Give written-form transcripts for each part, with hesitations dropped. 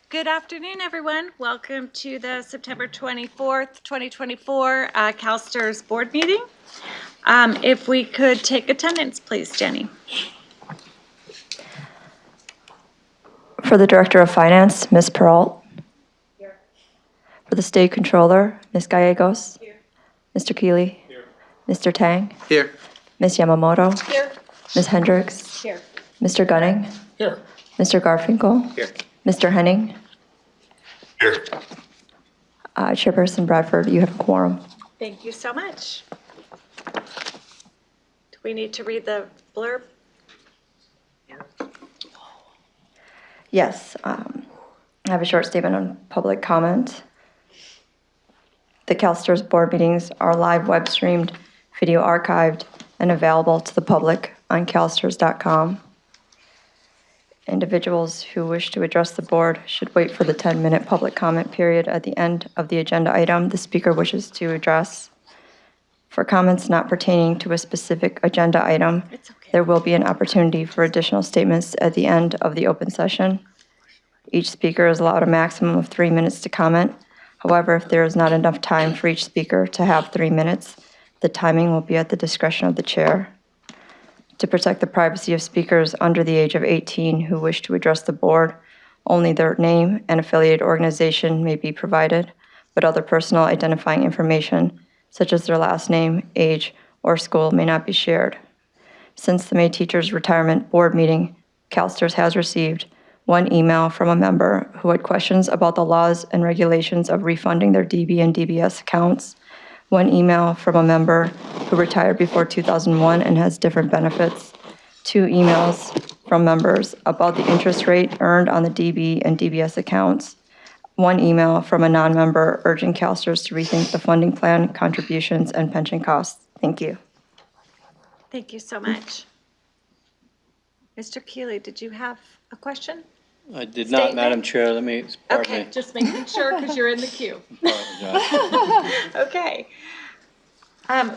Good afternoon, everyone. Welcome to the September 24th, 2024 CalSTRS board meeting. If we could take attendance, please, Jenny. For the Director of Finance, Ms. Peralt. Here. For the State Controller, Ms. Gallegos. Here. Mr. Keeley. Here. Mr. Tang. Here. Ms. Yamamoto. Here. Ms. Hendricks. Here. Mr. Gunning. Here. Mr. Garfinkel. Here. Mr. Henning. Here. Chairperson Bradford, you have a quorum. Thank you so much. Do we need to read the blurb? Yes, I have a short statement on public comment. The CalSTRS board meetings are live web streamed, video archived, and available to the public on calstrs.com. Individuals who wish to address the board should wait for the 10-minute public comment period at the end of the agenda item the speaker wishes to address. For comments not pertaining to a specific agenda item, there will be an opportunity for additional statements at the end of the open session. Each speaker is allowed a maximum of 3 minutes to comment. However, if there is not enough time for each speaker to have 3 minutes, the timing will be at the discretion of the chair. To protect the privacy of speakers under the age of 18 who wish to address the board, only their name and affiliated organization may be provided, but other personal identifying information, such as their last name, age, or school, may not be shared. Since the May Teachers Retirement Board meeting, CalSTRS has received one email from a member who had questions about the laws and regulations of refunding their DB and DBS accounts, one email from a member who retired before 2001 and has different benefits, 2 emails from members about the interest rate earned on the DB and DBS accounts, 1 email from a non-member urging CalSTRS to rethink the funding plan, contributions, and pension costs. Thank you. Thank you so much. Mr. Keeley, did you have a question? I did not, Madam Chair. Let me. Okay, just making sure because you're in the queue. Okay.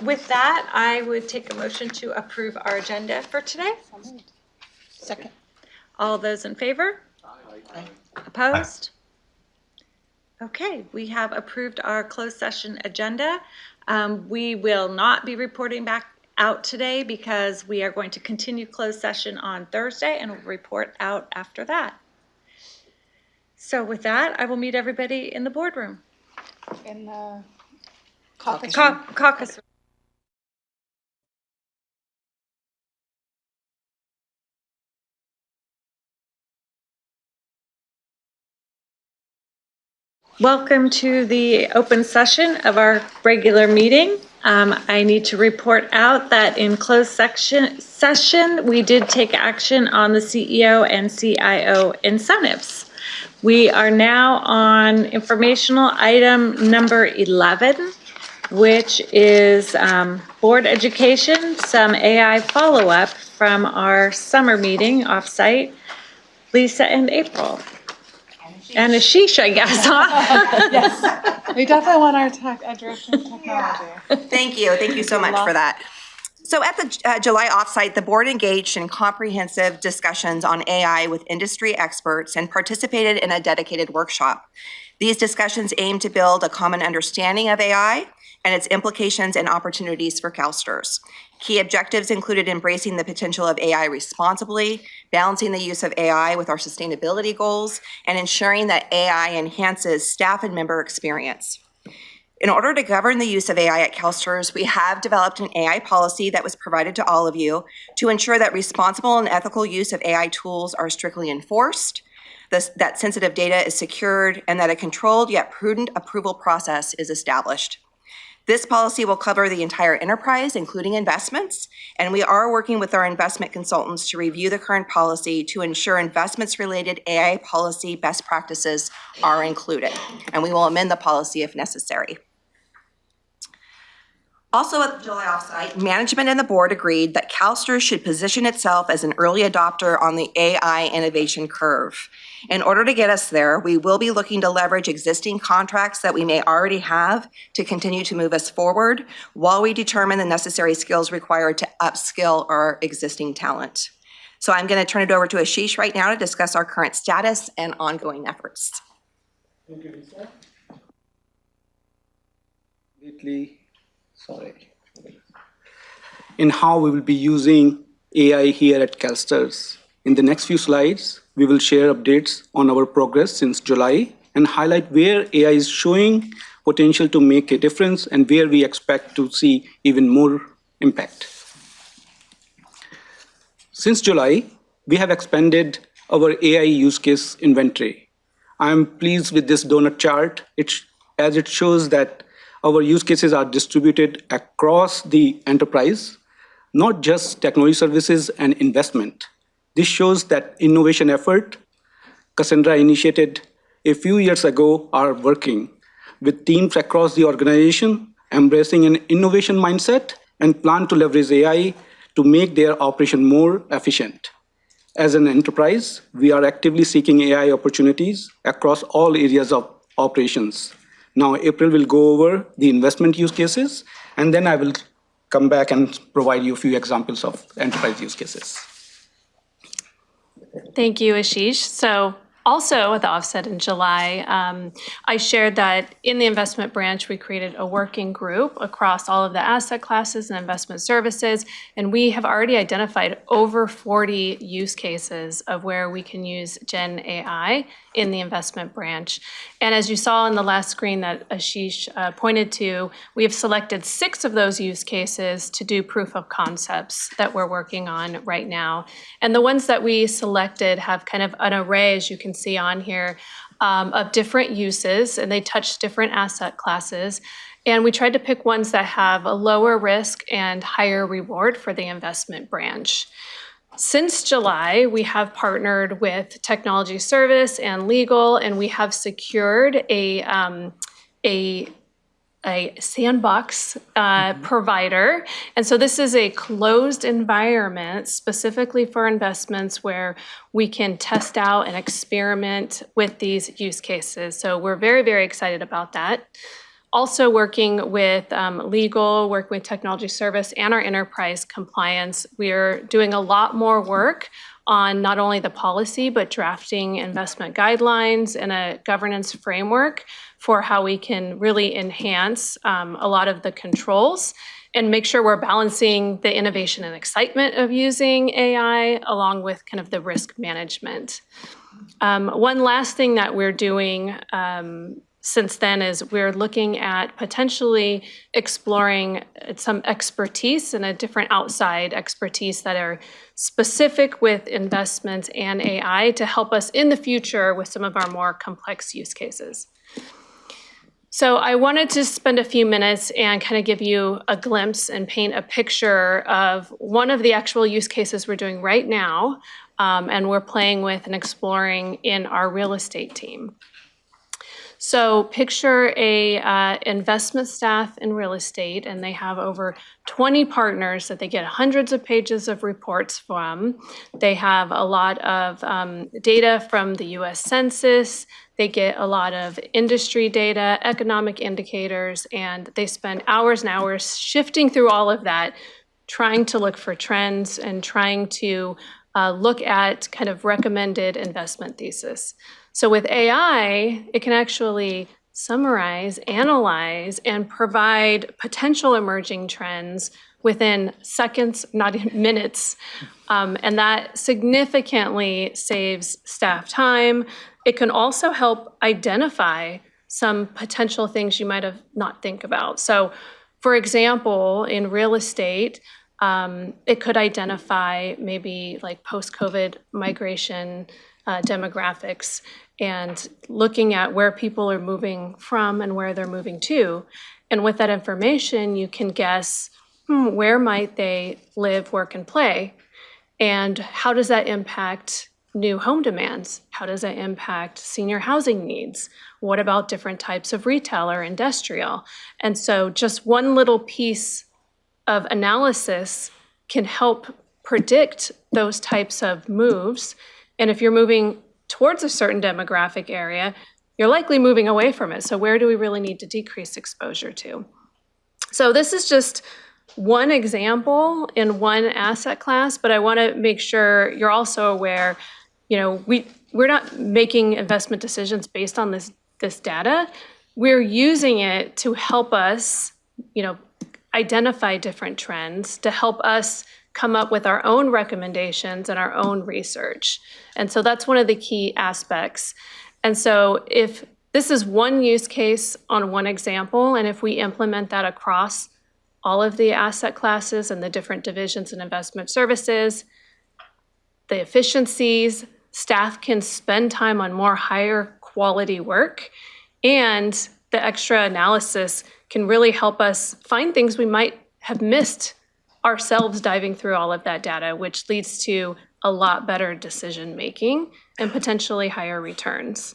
With that, I would take a motion to approve our agenda for today. Second. All those in favor? Aye. Opposed? Okay, we have approved our closed session agenda. We will not be reporting back out today because we are going to continue closed session on Thursday and we'll report out after that. So with that, I will meet everybody in the boardroom. In the caucus. Caucus. Welcome to the open session of our regular meeting. I need to report out that in closed session, we did take action on the CEO and CIO incentives. We are now on informational item number 11, which is board education, some AI follow-up from our summer meeting offsite. Lisa and April. And Ashish, I guess, huh? Yes, we definitely want our director of technology. Yeah. Thank you so much for that. So at the July offsite, the board engaged in comprehensive discussions on AI with industry experts and participated in a dedicated workshop. These discussions aim to build a common understanding of AI and its implications and opportunities for CalSTRS. Key objectives included embracing the potential of AI responsibly, balancing the use of AI with our sustainability goals, and ensuring that AI enhances staff and member experience. In order to govern the use of AI at CalSTRS, we have developed an AI policy that was provided to all of you to ensure that responsible and ethical use of AI tools are strictly enforced, that sensitive data is secured, and that a controlled yet prudent approval process is established. This policy will cover the entire enterprise, including investments, and we are working with our investment consultants to review the current policy to ensure investments-related AI policy best practices are included, and we will amend the policy if necessary. Also at the July offsite, management and the board agreed that CalSTRS should position itself as an early adopter on the AI innovation curve. In order to get us there, we will be looking to leverage existing contracts that we may already have to continue to move us forward while we determine the necessary skills required to upskill our existing talent. So I'm going to turn it over to Ashish right now to discuss our current status and ongoing efforts. Thank you, Lisa. In how we will be using AI here at CalSTRS. In the next few slides, we will share updates on our progress since July and highlight where AI is showing potential to make a difference and where we expect to see even more impact. Since July, we have expanded our AI use case inventory. I'm pleased with this donut chart, as it shows that our use cases are distributed across the enterprise, not just technology services and investment. This shows that innovation effort Cassandra initiated a few years ago are working, with teams across the organization embracing an innovation mindset and plan to leverage AI to make their operation more efficient. As an enterprise, we are actively seeking AI opportunities across all areas of operations. Now, April will go over the investment use cases, and then I will come back and provide you a few examples of enterprise use cases. Thank you, Ashish. So also at the offset in July, I shared that in the investment branch, we created a working group across all of the asset classes and investment services, and we have already identified over 40 use cases of where we can use Gen AI in the investment branch. And as you saw on the last screen that Ashish pointed to, we have selected 6 of those use cases to do proof of concepts that we're working on right now. And the ones that we selected have kind of an array, as you can see on here, of different uses, and they touch different asset classes. And we tried to pick ones that have a lower risk and higher reward for the investment branch. Since July, we have partnered with technology service and legal, and we have secured a sandbox provider. And so this is a closed environment specifically for investments where we can test out and experiment with these use cases. So we're very, very excited about that. Also working with legal, working with technology service and our enterprise compliance, we're doing a lot more work on not only the policy, but drafting investment guidelines and a governance framework for how we can really enhance a lot of the controls and make sure we're balancing the innovation and excitement of using AI along with kind of the risk management. One last thing that we're doing since then is we're looking at potentially exploring some expertise and a different outside expertise that are specific with investments and AI to help us in the future with some of our more complex use cases. So I wanted to spend a few minutes and kind of give you a glimpse and paint a picture of one of the actual use cases we're doing right now, and we're playing with and exploring in our real estate team. So picture a investment staff in real estate, and they have over 20 partners that they get hundreds of pages of reports from. They have a lot of data from the US Census. They get a lot of industry data, economic indicators, and they spend hours and hours shifting through all of that, trying to look for trends and trying to look at kind of recommended investment thesis. So with AI, it can actually summarize, analyze, and provide potential emerging trends within seconds, not in minutes. And that significantly saves staff time. It can also help identify some potential things you might have not think about. So for example, in real estate, it could identify maybe like post-COVID migration demographics and looking at where people are moving from and where they're moving to. And with that information, you can guess, where might they live, work, and play? And how does that impact new home demands? How does that impact senior housing needs? What about different types of retail or industrial? And so just one little piece of analysis can help predict those types of moves. And if you're moving towards a certain demographic area, you're likely moving away from it. So where do we really need to decrease exposure to? So this is just one example in one asset class, but I want to make sure you're also aware, we're not making investment decisions based on this data. We're using it to help us, identify different trends, to help us come up with our own recommendations and our own research. And so that's one of the key aspects. And so if this is one use case on one example, and if we implement that across all of the asset classes and the different divisions and investment services, the efficiencies, staff can spend time on more higher quality work, and the extra analysis can really help us find things we might have missed ourselves diving through all of that data, which leads to a lot better decision making and potentially higher returns.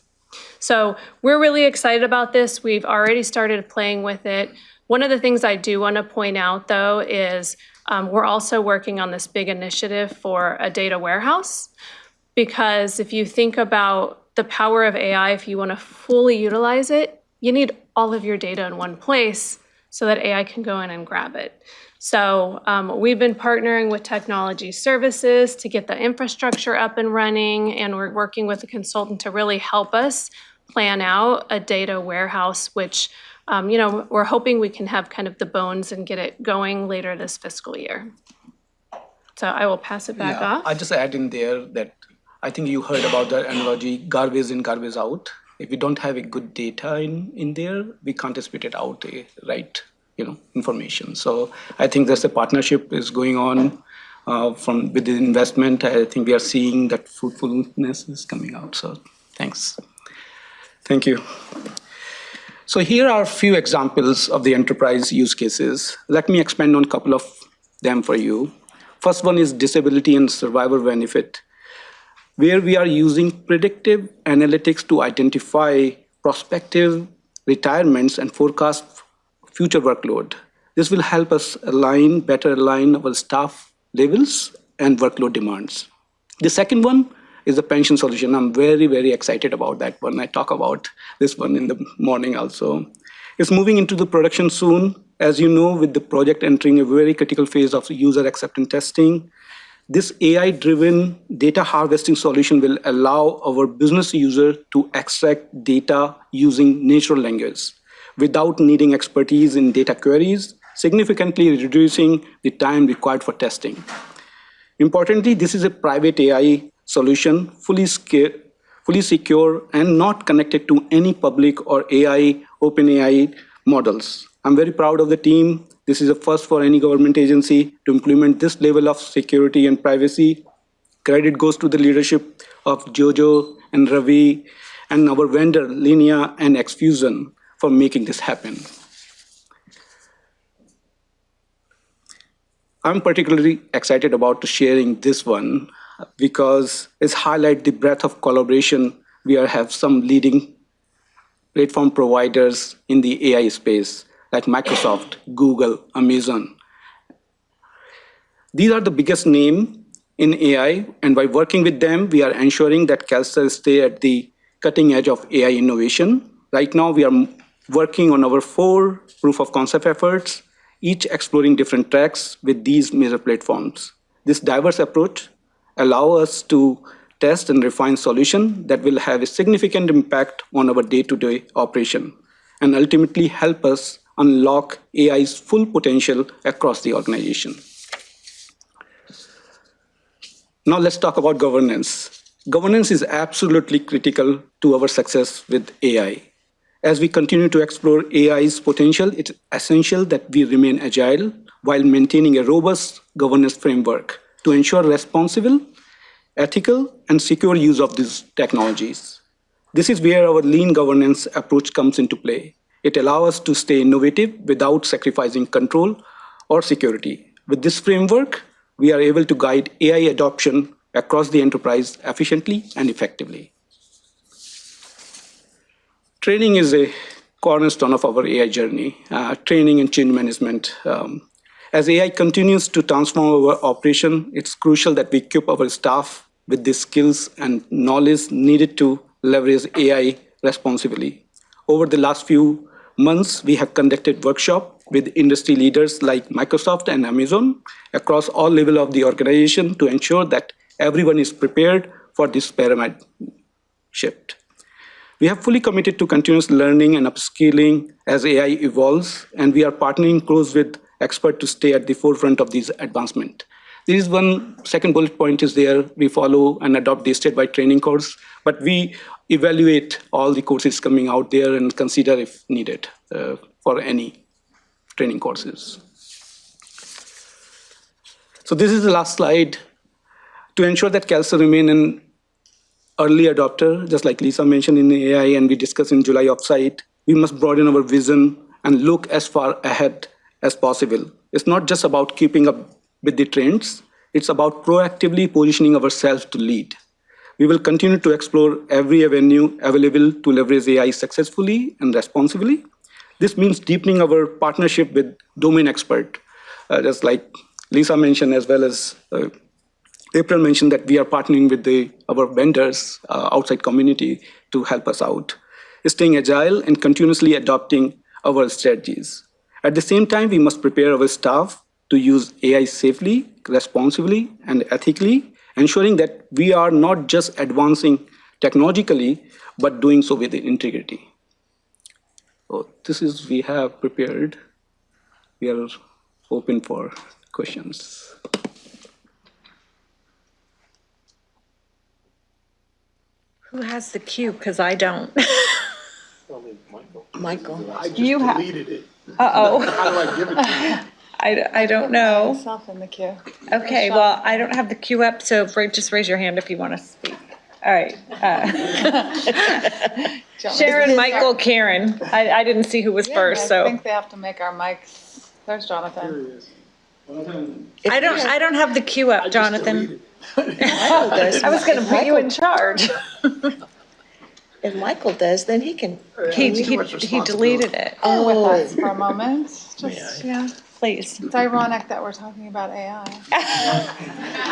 So we're really excited about this. We've already started playing with it. One of the things I do want to point out, though, is we're also working on this big initiative for a data warehouse, because if you think about the power of AI, if you want to fully utilize it, you need all of your data in one place so that AI can go in and grab it. So we've been partnering with technology services to get the infrastructure up and running, and we're working with a consultant to really help us plan out a data warehouse, which we're hoping we can have kind of the bones and get it going later this fiscal year. So I will pass it back off. I just add in there that I think you heard about the analogy, garbage in, garbage out. If we don't have a good data in there, we can't spit it out right information. So I think there's a partnership is going on with the investment. I think we are seeing that fruitfulness is coming out. So thanks. Thank you. So here are a few examples of the enterprise use cases. Let me expand on a couple of them for you. First one is disability and survivor benefit, where we are using predictive analytics to identify prospective retirements and forecast future workload. This will help us better align our staff levels and workload demands. The second one is the pension solution. I'm very, very excited about that one. I talk about this one in the morning also. It's moving into the production soon. As you know, with the project entering a very critical phase of user acceptance testing, this AI-driven data harvesting solution will allow our business user to extract data using natural language without needing expertise in data queries, significantly reducing the time required for testing. Importantly, this is a private AI solution, fully secure and not connected to any public or OpenAI models. I'm very proud of the team. This is a first for any government agency to implement this level of security and privacy. Credit goes to the leadership of Jojo and Ravi and our vendor, Linea and Xfusion, for making this happen. I'm particularly excited about sharing this one because it highlights the breadth of collaboration. We have some leading platform providers in the AI space, like Microsoft, Google, Amazon. These are the biggest names in AI, and by working with them, we are ensuring that CalSTRS stay at the cutting edge of AI innovation. Right now, we are working on our 4 proof of concept efforts, each exploring different tracks with these major platforms. This diverse approach allows us to test and refine solutions that will have a significant impact on our day-to-day operation and ultimately help us unlock AI's full potential across the organization. Now let's talk about governance. Governance is absolutely critical to our success with AI. As we continue to explore AI's potential, it's essential that we remain agile while maintaining a robust governance framework to ensure responsible, ethical, and secure use of these technologies. This is where our lean governance approach comes into play. It allows us to stay innovative without sacrificing control or security. With this framework, we are able to guide AI adoption across the enterprise efficiently and effectively. Training is a cornerstone of our AI journey, training and change management. As AI continues to transform our operation, it's crucial that we equip our staff with the skills and knowledge needed to leverage AI responsibly. Over the last few months, we have conducted workshops with industry leaders like Microsoft and Amazon across all levels of the organization to ensure that everyone is prepared for this paradigm shift. We have fully committed to continuous learning and upskilling as AI evolves, and we are partnering close with experts to stay at the forefront of these advancements. There is one second bullet point is there. We follow and adopt the statewide training course, but we evaluate all the courses coming out there and consider if needed for any training courses. So this is the last slide. To ensure that CalSTRS remain an early adopter, just like Lisa mentioned in the AI and we discussed in July offsite, we must broaden our vision and look as far ahead as possible. It's not just about keeping up with the trends, it's about proactively positioning ourselves to lead. We will continue to explore every avenue available to leverage AI successfully and responsibly. This means deepening our partnership with domain experts, just like Lisa mentioned, as well as April mentioned that we are partnering with our vendors, outside community to help us out, staying agile and continuously adopting our strategies. At the same time, we must prepare our staff to use AI safely, responsibly, and ethically, ensuring that we are not just advancing technologically, but doing so with integrity. So this is we have prepared. We are open for questions. Who has the cue? Because I don't. Michael. I just You have- deleted it. Uh-oh. How do I give it to you? I don't know. Myself in the queue. Okay, well, I don't have the queue up, so just raise your hand if you want to speak. All right. Sharon, Michael, Karen. I didn't see who was first, I so. think they have to make our mics. There's Jonathan. I don't have the queue up, Jonathan. Michael does. I was going to put you in charge. If Michael does, then he can. He deleted it. Bear with us for a moment. Just, yeah. Please. It's ironic that we're talking about AI.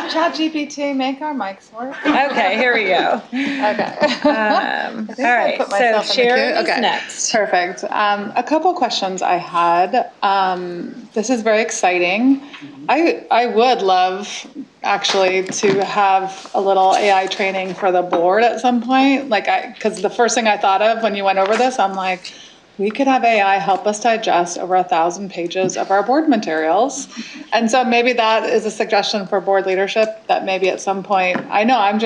ChatGPT, make our mics work. Okay, here we go. Okay. All right, put so myself in the Sharon queue. is Okay. next. Perfect. A couple questions I had. This is very exciting. I would love actually to have a little AI training for the board at some point. Because the first thing I thought of when you went over this, I'm like, we could have AI help us digest over 1,000 pages of our board materials. And so maybe that is a suggestion for board leadership that maybe at some point, I know I've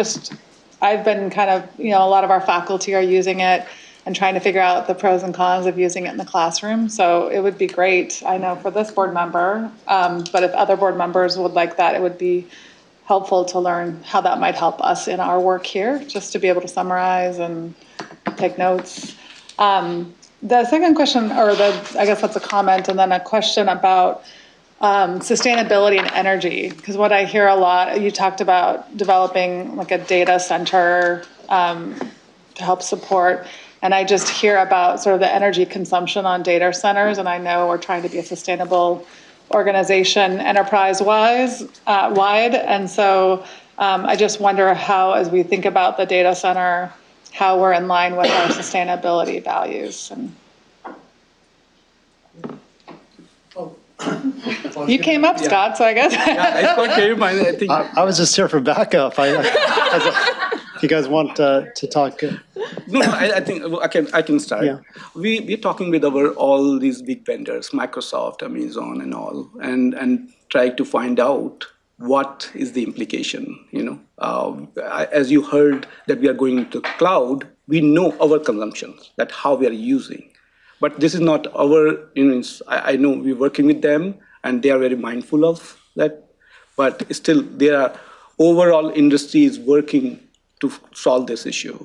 been kind of, a lot of our faculty are using it and trying to figure out the pros and cons of using it in the classroom. So it would be great, I know, for this board member, but if other board members would like that, it would be helpful to learn how that might help us in our work here, just to be able to summarize and take notes. The second question, I guess that's a comment, and then a question about sustainability and energy. Because what I hear a lot, you talked about developing like a data center to help support. And I just hear about sort of the energy consumption on data centers. And I know we're trying to be a sustainable organization enterprise-wide. And so I just wonder how, as we think about the data center, how we're in line with our sustainability values. And you came up, Scott, so I guess. Yeah, Scott came. I think. I was just here for backup. If you guys want to talk. No, I think I can start. Yeah. We're talking with all these big vendors, Microsoft, Amazon, and all, and try to find out what is the implication. As you heard that we are going into cloud, we know our consumptions, that how we are using. But this is not our, I know we're working with them and they are very mindful of that. But still, overall industry is working to solve this issue,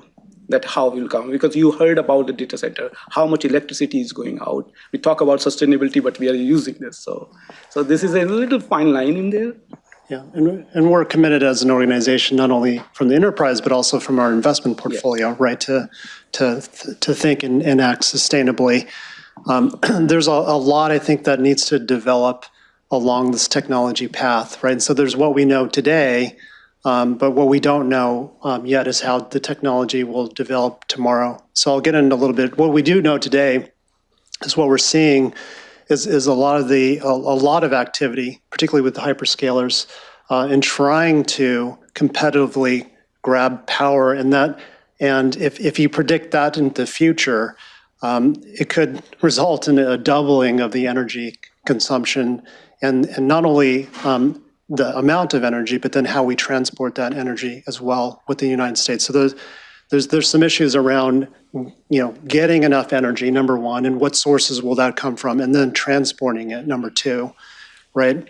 that how we'll come. Because you heard about the data center, how much electricity is going out. We talk about sustainability, but we are using this. So this is a little fine line in there. Yeah, and we're committed as an organization, not only from the enterprise, but also from our investment portfolio, right, to think and act sustainably. There's a lot, I think, that needs to develop along this technology path, right? And so there's what we know today, but what we don't know yet is how the technology will develop tomorrow. So I'll get into a little bit. What we do know today is what we're seeing is a lot of activity, particularly with the hyperscalers, in trying to competitively grab power. And if you predict that into the future, it could result in a doubling of the energy consumption, and not only the amount of energy, but then how we transport that energy as well within the United States. So there's some issues around, getting enough energy, number one, and what sources will that come from, and then transporting it, number two, right?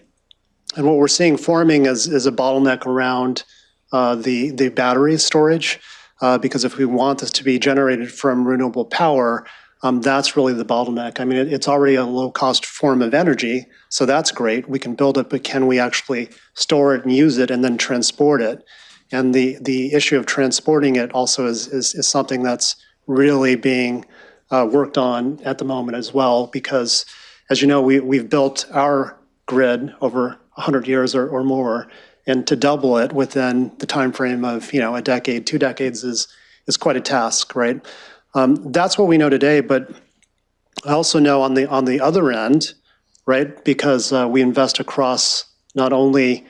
And what we're seeing forming is a bottleneck around the battery storage, because if we want this to be generated from renewable power, that's really the bottleneck. I mean, it's already a low-cost form of energy, so that's great. We can build it, but can we actually store it and use it and then transport it? And the issue of transporting it also is something that's really being worked on at the moment as well, because, as you know, we've built our grid over 100 years or more, and to double it within the time frame of a decade, 2 decades is quite a task, right? That's what we know today, but I also know on the other end, right, because we invest across not only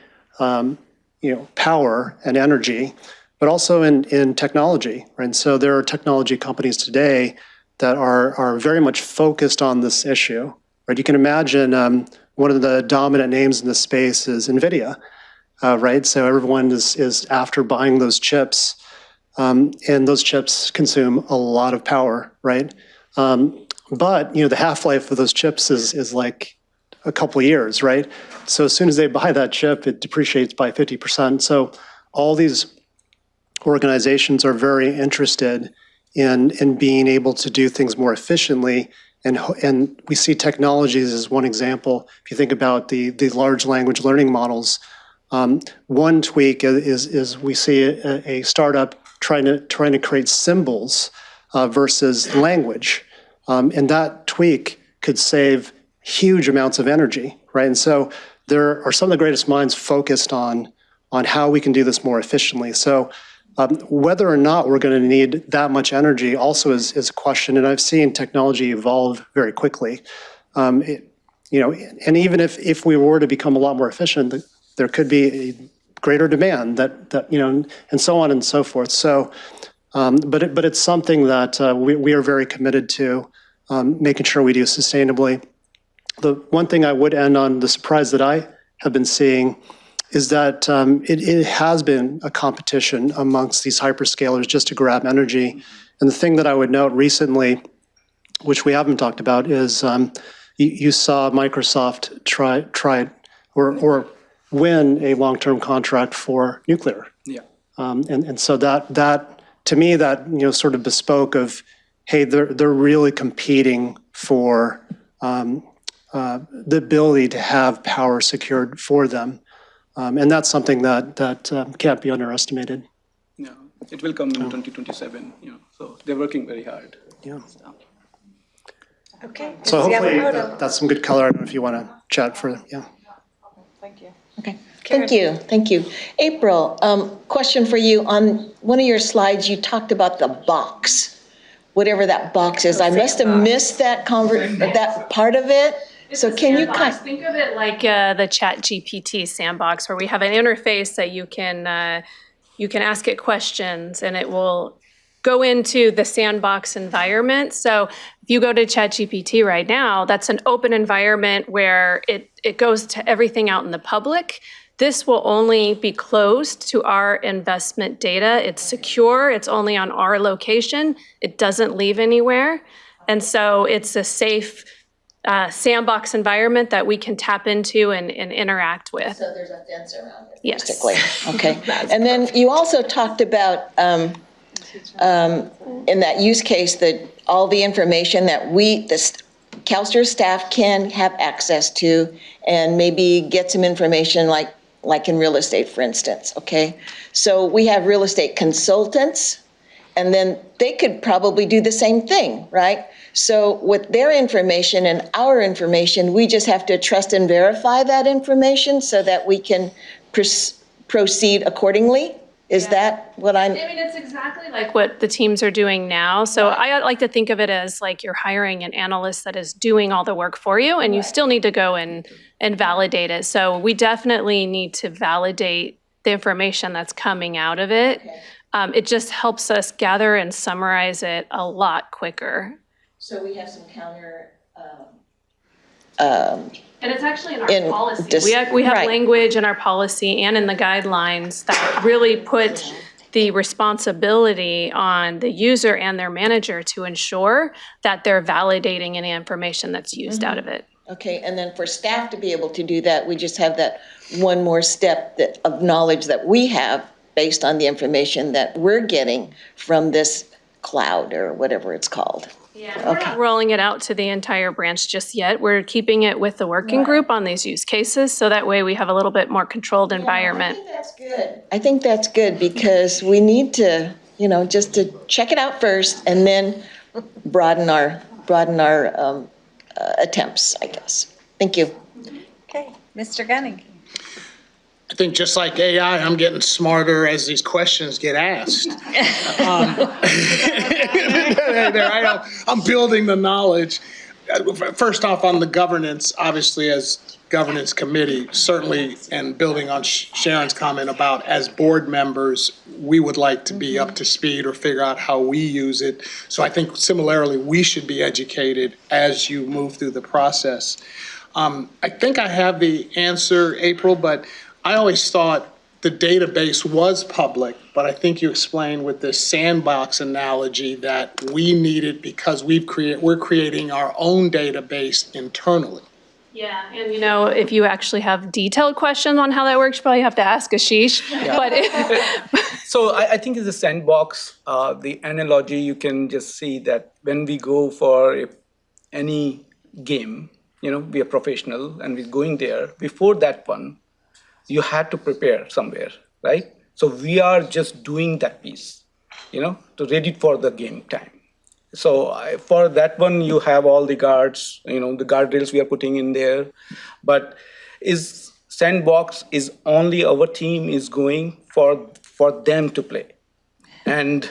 power and energy, but also in technology, right? And so there are technology companies today that are very much focused on this issue, right? You can imagine one of the dominant names in this space is NVIDIA, right? So everyone is after buying those chips, and those chips consume a lot of power, right? But the half-life of those chips is like a couple of years, right? So as soon as they buy that chip, it depreciates by 50%. So all these organizations are very interested in being able to do things more efficiently. And we see technologies as one example. If you think about the large language learning models, one tweak is we see a startup trying to create symbols versus language. And that tweak could save huge amounts of energy, right? And so there are some of the greatest minds focused on how we can do this more efficiently. So whether or not we're going to need that much energy also is a question, and I've seen technology evolve very quickly. And even if we were to become a lot more efficient, there could be a greater demand that and so on and so forth. So, but it's something that we are very committed to making sure we do sustainably. The one thing I would end on, the surprise that I have been seeing, is that it has been a competition amongst these hyperscalers just to grab energy. And the thing that I would note recently, which we haven't talked about, is you saw Microsoft try or win a long-term contract for nuclear. Yeah. And so that to me, that sort of bespoke of, hey, they're really competing for the ability to have power secured for them. And that's something that can't be underestimated. Yeah, it will come in 2027. So they're working very hard. Yeah. Okay. So hopefully that's some good color. I don't know if you want to chat further. Yeah. Thank you. Okay. Thank you. April, question for you. On one of your slides, you talked about the box, whatever that box is. I must have missed that part of it. So can you think of it like the ChatGPT sandbox, where we have an interface that you can ask it questions and it will go into the sandbox environment. So if you go to ChatGPT right now, that's an open environment where it goes to everything out in the public. This will only be closed to our investment data. It's secure. It's only on our location. It doesn't leave anywhere. And so it's a safe sandbox environment that we can tap into and interact with. So there's a fence around it. Yes. Basically. Okay. And then you also talked about in that use case that all the information that the CalSTRS staff can have access to, and maybe get some information like in real estate, for instance. Okay. So we have real estate consultants, and then they could probably do the same thing, right? So with their information and our information, we just have to trust and verify that information so that we can proceed accordingly. Is that what I'm? I mean, it's exactly like what the teams are doing now. So I like to think of it as like you're hiring an analyst that is doing all the work for you, and you still need to go and validate it. So we definitely need to validate the information that's coming out of it. It just helps us gather and summarize it a lot quicker. So we have some counter. And it's actually in our policy. We have right. language in our policy and in the guidelines that really put the responsibility on the user and their manager to ensure that they're validating any information that's used out of it. Okay, and then for staff to be able to do that, we just have that one more step of knowledge that we have based on the information that we're getting from this cloud or whatever it's called. Yeah, we're not rolling it out to the entire branch just yet. We're keeping it with the working group on these use cases, so that way we have a little bit more controlled environment. I think that's good. I think that's good because we need to, just to check it out first and then broaden our attempts, I guess. Thank you. Okay, Mr. Gunning. I think just like AI, I'm getting smarter as these questions get asked. I'm building the knowledge. First off, on the governance, obviously as governance committee, certainly, and building on Sharon's comment about as board members, we would like to be up to speed or figure out how we use it. So I think similarly, we should be educated as you move through the process. I think I have the answer, April, but I always thought the database was public, but I think you explained with the sandbox analogy that we need it because we're creating our own database internally. Yeah, and if you actually have detailed questions on how that works, you probably have to ask Ashish. Yeah. But So I think it's a sandbox. The analogy, you can just see that when we go for any game, we are professional and we're going there. Before that one, you had to prepare somewhere, right? So we are just doing that piece, to ready for the game time. So for that one, you have all the guards, the guardrails we are putting in there. But is sandbox is only our team is going for them to play. And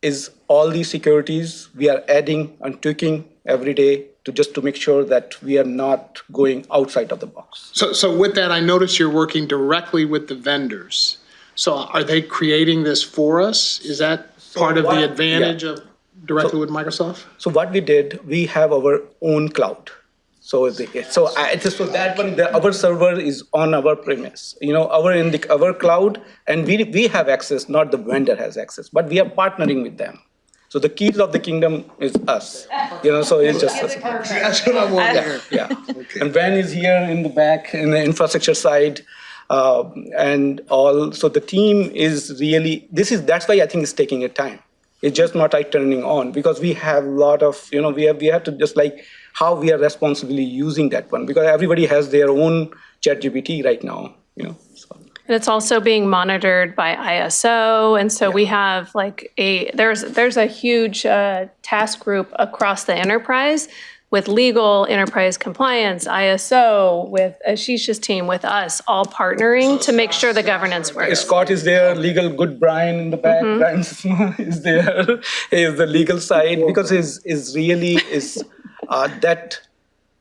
is all these securities we are adding and tweaking every day to make sure that we are not going outside of the box. So with that, I notice you're working directly with the vendors. So are they creating this for us? Is that part of the advantage of directly with Microsoft? So what we did, we have our own cloud. So that one, our server is on our premise, our cloud, and we have access, not the vendor has access, but we are partnering with them. So the keys of the kingdom is us, so it's just us. That's what I'm wondering. Yeah. Okay. And Van is here in the back, in the infrastructure side, and all. So the team is really, that's why I think it's taking a time. It's just not like turning on because we have a lot of, we have to just like how we are responsibly using that one because everybody has their own ChatGPT right now, so. And it's also being monitored by ISO. And so we have there's a huge task group across the enterprise with legal, enterprise compliance, ISO, with Ashish's team, with us, all partnering to make sure the governance works. Scott is there, legal, good Brian in the back. Brian is there. He is the legal side because that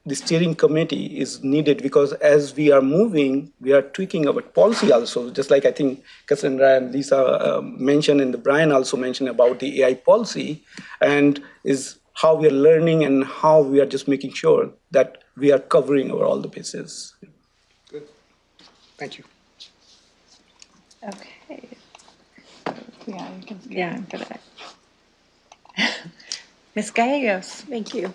the steering committee is needed because as we are moving, we are tweaking our policy also, just like I think Cassandra and Lisa mentioned and Brian also mentioned about the AI policy and is how we are learning and how we are just making sure that we are covering all the bases. Good. Thank you. Okay. Yeah, you can. Yeah, good at it. Ms. Gallegos. Thank you.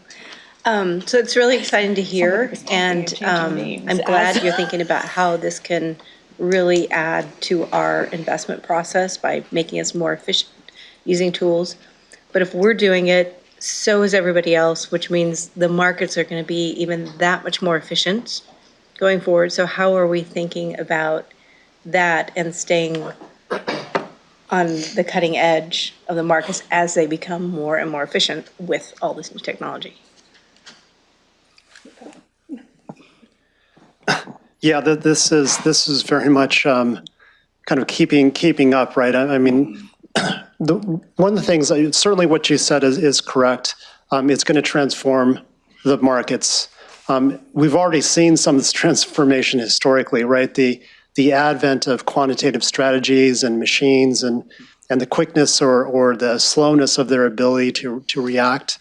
So it's really exciting to hear, and I'm glad you're thinking about how this can really add to our investment process by making us more efficient using tools. But if we're doing it, so is everybody else, which means the markets are going to be even that much more efficient going forward. So how are we thinking about that and staying on the cutting edge of the markets as they become more and more efficient with all this new technology? Yeah, this is very much kind of keeping up, right? I mean, one of the things, certainly what you said is correct. It's going to transform the markets. We've already seen some of this transformation historically, right? The advent of quantitative strategies and machines and the quickness or the slowness of their ability to react.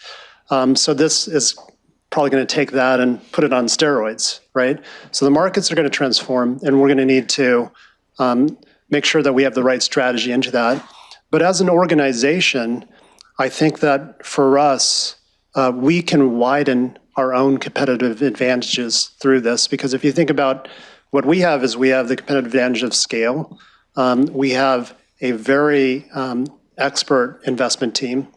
So this is probably going to take that and put it on steroids, right? So the markets are going to transform, and we're going to need to make sure that we have the right strategy into that. But as an organization, I think that for us, we can widen our own competitive advantages through this, because if you think about what we have is we have the competitive advantage of scale. We have a very expert investment team.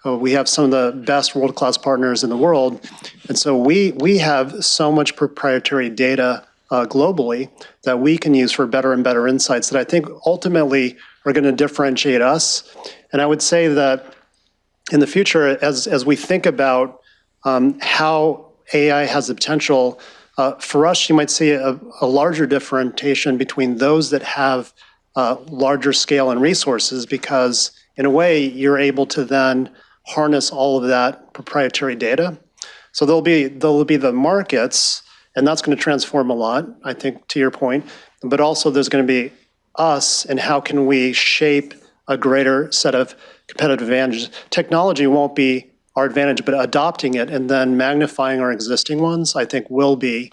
We have some of the best world-class partners in the world. And so we have so much proprietary data globally that we can use for better and better insights that I think ultimately are going to differentiate us. And I would say that in the future, as we think about how AI has the potential, for us, you might see a larger differentiation between those that have larger scale and resources, because in a way, you're able to then harness all of that proprietary data. So there'll be the markets, and that's going to transform a lot, I think, to your point. But also there's going to be us, and how can we shape a greater set of competitive advantages. Technology won't be our advantage, but adopting it and then magnifying our existing ones, I think will be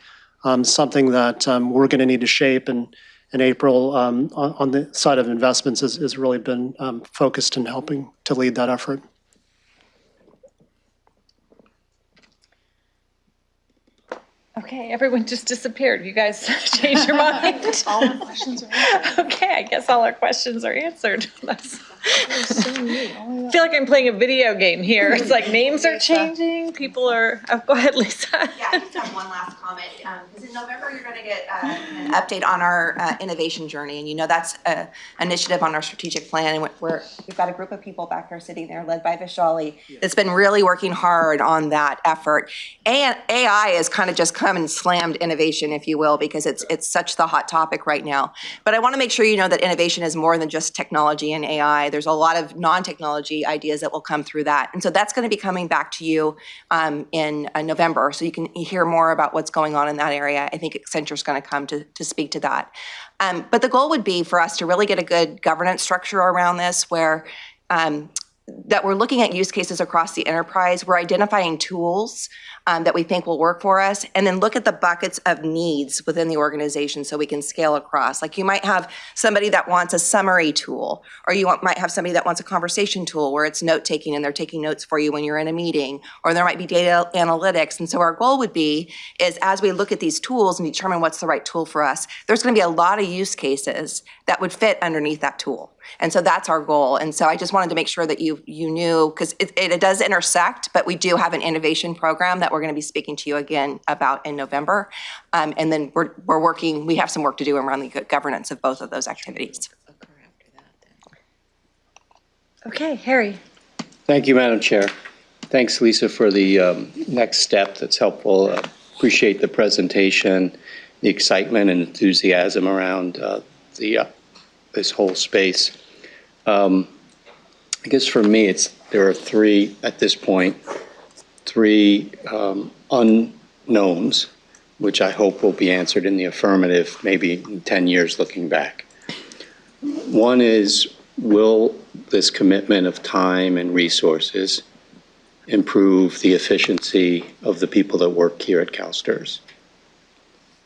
something that we're going to need to shape. And April, on the side of investments, has really been focused in helping to lead that effort. Okay, everyone just disappeared. You guys changed your mind? All our questions are answered. Okay, I guess all our questions are answered. So neat. I feel like I'm playing a video game here. It's like names are changing, people are, oh, go ahead, Lisa. Yeah, I just have one last comment. Because in November, you're going to get an update on our innovation journey. And you know that's an initiative on our strategic plan. And we've got a group of people back there sitting there led by Vishali that's been really working hard on that effort. And AI has kind of just come and slammed innovation, if you will, because it's such the hot topic right now. But I want to make sure you know that innovation is more than just technology and AI. There's a lot of non-technology ideas that will come through that. And so that's going to be coming back to you in November. So you can hear more about what's going on in that area. I think Accenture's going to come to speak to that. But the goal would be for us to really get a good governance structure around this, where that we're looking at use cases across the enterprise. We're identifying tools that we think will work for us, and then look at the buckets of needs within the organization so we can scale across. Like you might have somebody that wants a summary tool, or you might have somebody that wants a conversation tool where it's note-taking and they're taking notes for you when you're in a meeting, or there might be data analytics. And so our goal would be is as we look at ththese tools and determine what's the right tool for us, there's going to be a lot of use cases that would fit underneath that tool. And so that's our goal. And so I just wanted to make sure that you knew, because it does intersect, but we do have an innovation program that we're going to be speaking to you again about in November. And then we have some work to do around the governance of both of those activities. Okay, Harry. Thank you, Madam Chair. Thanks, Lisa, for the next step. That's helpful. Appreciate the presentation, the excitement and enthusiasm around this whole space. I guess for me, there are three, at this point, unknowns, which I hope will be answered in the affirmative, maybe in 10 years looking back. One is, will this commitment of time and resources improve the efficiency of the people that work here at CalSTRS?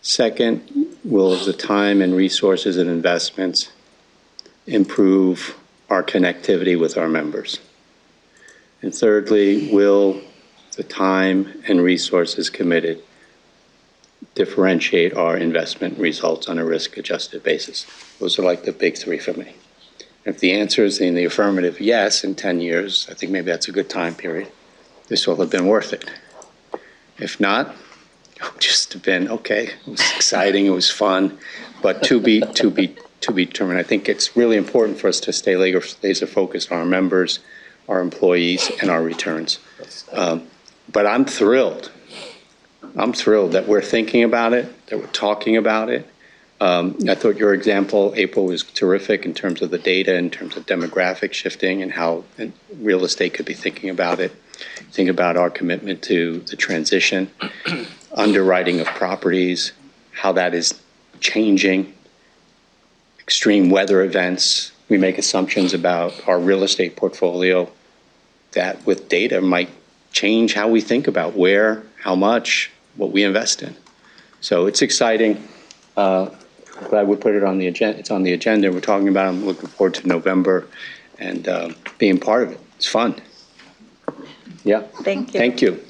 Second, will the time and resources and investments improve our connectivity with our members? And thirdly, will the time and resources committed differentiate our investment results on a risk-adjusted basis? Those are like the big three for me. If the answer is in the affirmative, yes, in 10 years, I think maybe that's a good time period. This will have been worth it. If not, it would just have been, okay, it was exciting, it was fun, but to be determined. I think it's really important for us to stay laser focused on our members, our employees, and our returns. But I'm thrilled. I'm thrilled that we're thinking about it, that we're talking about it, I thought your example, April, was terrific in terms of the data, in terms of demographic shifting and how real estate could be thinking about it. Think about our commitment to the transition, underwriting of properties, how that is changing, extreme weather events. We make assumptions about our real estate portfolio that with data might change how we think about where, how much, what we invest in. So it's exciting. Glad we put it on the agenda. It's on the agenda. We're talking about it. I'm looking forward to November and being part of it. It's fun. Yeah. Thank you. Thank you.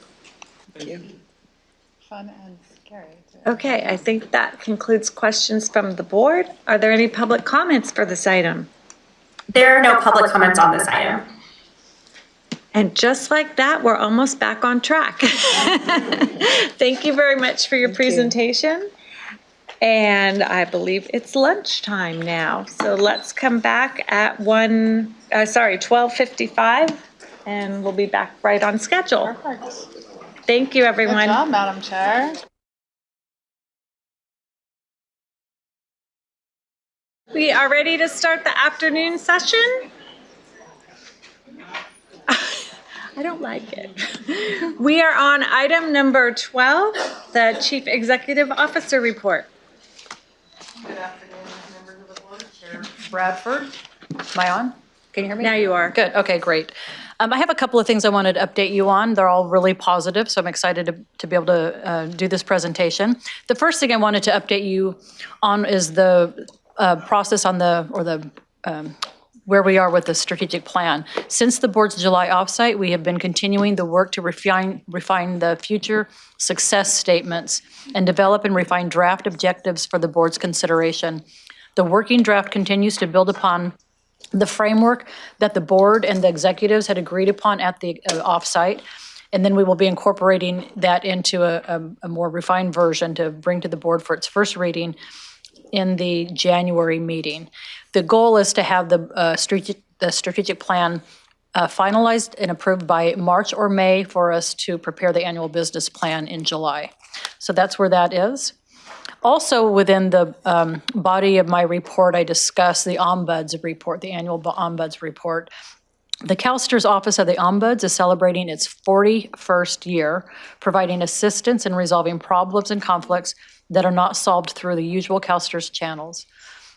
Fun and scary, too. Okay, I think that concludes questions from the board. Are there any public comments for this item? There are no public comments on this item. And just like that, we're almost back on track. Thank you very much for your presentation. And I believe it's lunchtime now. So let's come back at 12:55, and we'll be back right on schedule. Perfect. Thank you, everyone. Good job, Madam Chair. We are ready to start the afternoon session. I don't like it. We are on item number 12, the Chief Executive Officer report. Good afternoon, members of the board. Chair Bradford. Am I on? Can you hear me? Now you are. Good. Okay, great. I have a couple of things I wanted to update you on. They're all really positive, so I'm excited to be able to do this presentation. The first thing I wanted to update you on is the process on where we are with the strategic plan. Since the board's July offsite, we have been continuing the work to refine the future success statements and develop and refine draft objectives for the board's consideration. The working draft continues to build upon the framework that the board and the executives had agreed upon at the offsite, and then we will be incorporating that into a more refined version to bring to the board for its first reading in the January meeting. The goal is to have the strategic plan finalized and approved by March or May for us to prepare the annual business plan in July. So that's where that is. Also within the body of my report, I discussed the Ombuds report, the annual Ombuds report. The CalSTRS Office of the Ombuds is celebrating its 41st year, providing assistance in resolving problems and conflicts that are not solved through the usual CalSTRS channels.